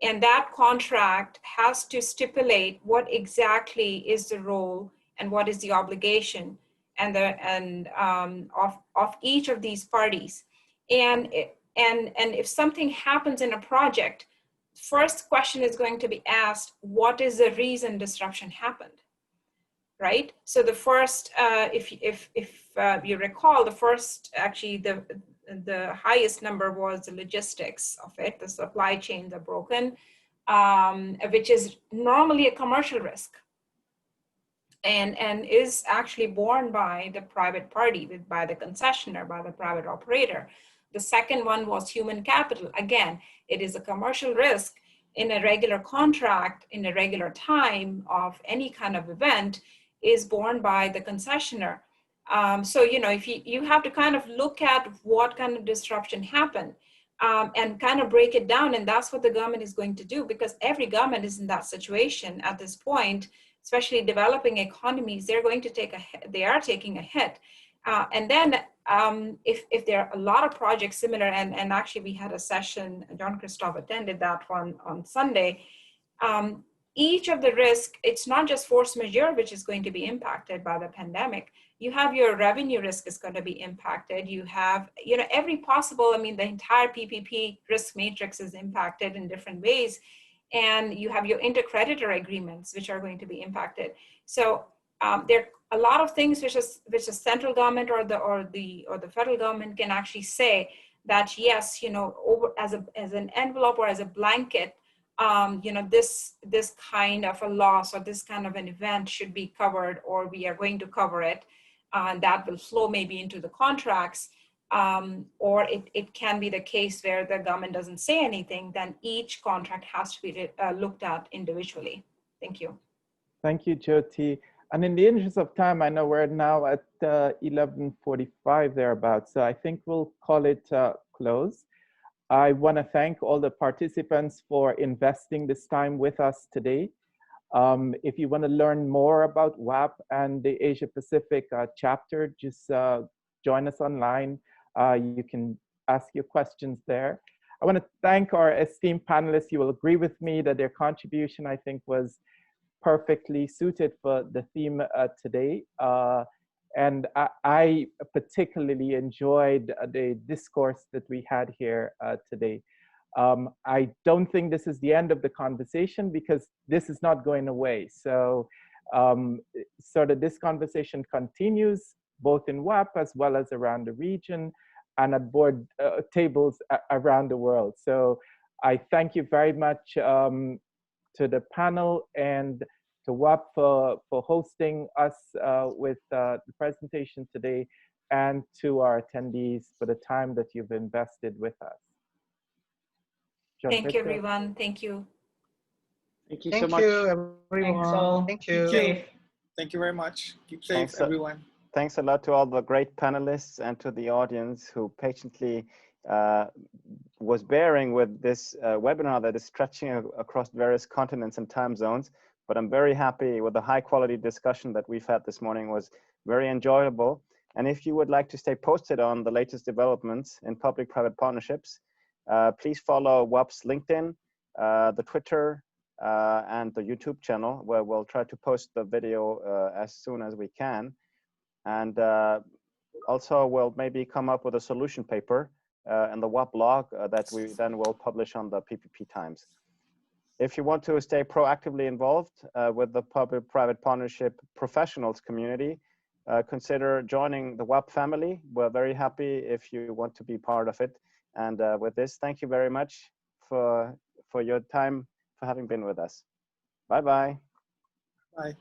And that contract has to stipulate what exactly is the role and what is the obligation of each of these parties. And if something happens in a project, first question is going to be asked, what is the reason disruption happened? Right? So the first, if you recall, the first, actually the highest number was the logistics of it. The supply chains are broken, which is normally a commercial risk and is actually borne by the private party, by the concessionaire, by the private operator. The second one was human capital. Again, it is a commercial risk in a regular contract, in a regular time of any kind of event, is borne by the concessionaire. So, if you have to kind of look at what kind of disruption happened and kind of break it down. And that's what the government is going to do, because every government is in that situation at this point, especially developing economies. They're going to they are taking a hit. And then if there are a lot of projects similar, and actually we had a session, Jean-Christophe attended that one on Sunday, each of the risk, it's not just force majeure, which is going to be impacted by the pandemic. You have your revenue risk is going to be impacted. You have, every possible, the entire PPP risk matrix is impacted in different ways. And you have your intercreditor agreements, which are going to be impacted. So there are a lot of things which the central government or the federal government can actually say that, yes, over as an envelope or as a blanket, this kind of a loss or this kind of an event should be covered, or we are going to cover it. And that will flow maybe into the contracts. Or it can be the case where the government doesn't say anything, then each contract has to be looked at individually. Thank you. Thank you, Jyoti. And in the interest of time, I know we're now at 11:45 thereabouts, so I think we'll call it close. I want to thank all the participants for investing this time with us today. If you want to learn more about WAPP and the Asia Pacific chapter, just join us online. You can ask your questions there. I want to thank our esteemed panelists. You will agree with me that their contribution, I think, was perfectly suited for the theme today. And I particularly enjoyed the discourse that we had here today. I don't think this is the end of the conversation, because this is not going away. So that this conversation continues both in WAPP as well as around the region and at board tables around the world. So I thank you very much to the panel and to WAPP for hosting us with the presentation today, and to our attendees for the time that you've invested with us. Thank you, everyone. Thank you. Thank you so much. Thank you, everyone. Thanks all. Thank Keep you. safe. Thank you very much. Keep safe, everyone. Thanks a lot to all the great panelists and to the audience who patiently was bearing with this webinar that is stretching across various continents and time zones. But I'm very happy with the high quality discussion that we've had this morning. It was very enjoyable. And if you would like to stay posted on the latest developments in public-private partnerships, please follow WAPP's LinkedIn, the Twitter, and the YouTube channel, where we'll try to post the video as soon as we can. And also we'll maybe come up with a solution paper in the WAPP blog that we then will publish on the PPP Times. If you want to stay proactively involved with the public-private partnership professionals community, consider joining the WAPP family. We're very happy if you want to be part of it. And with this, thank you very much for your time, for having been with us. Bye-bye. Bye.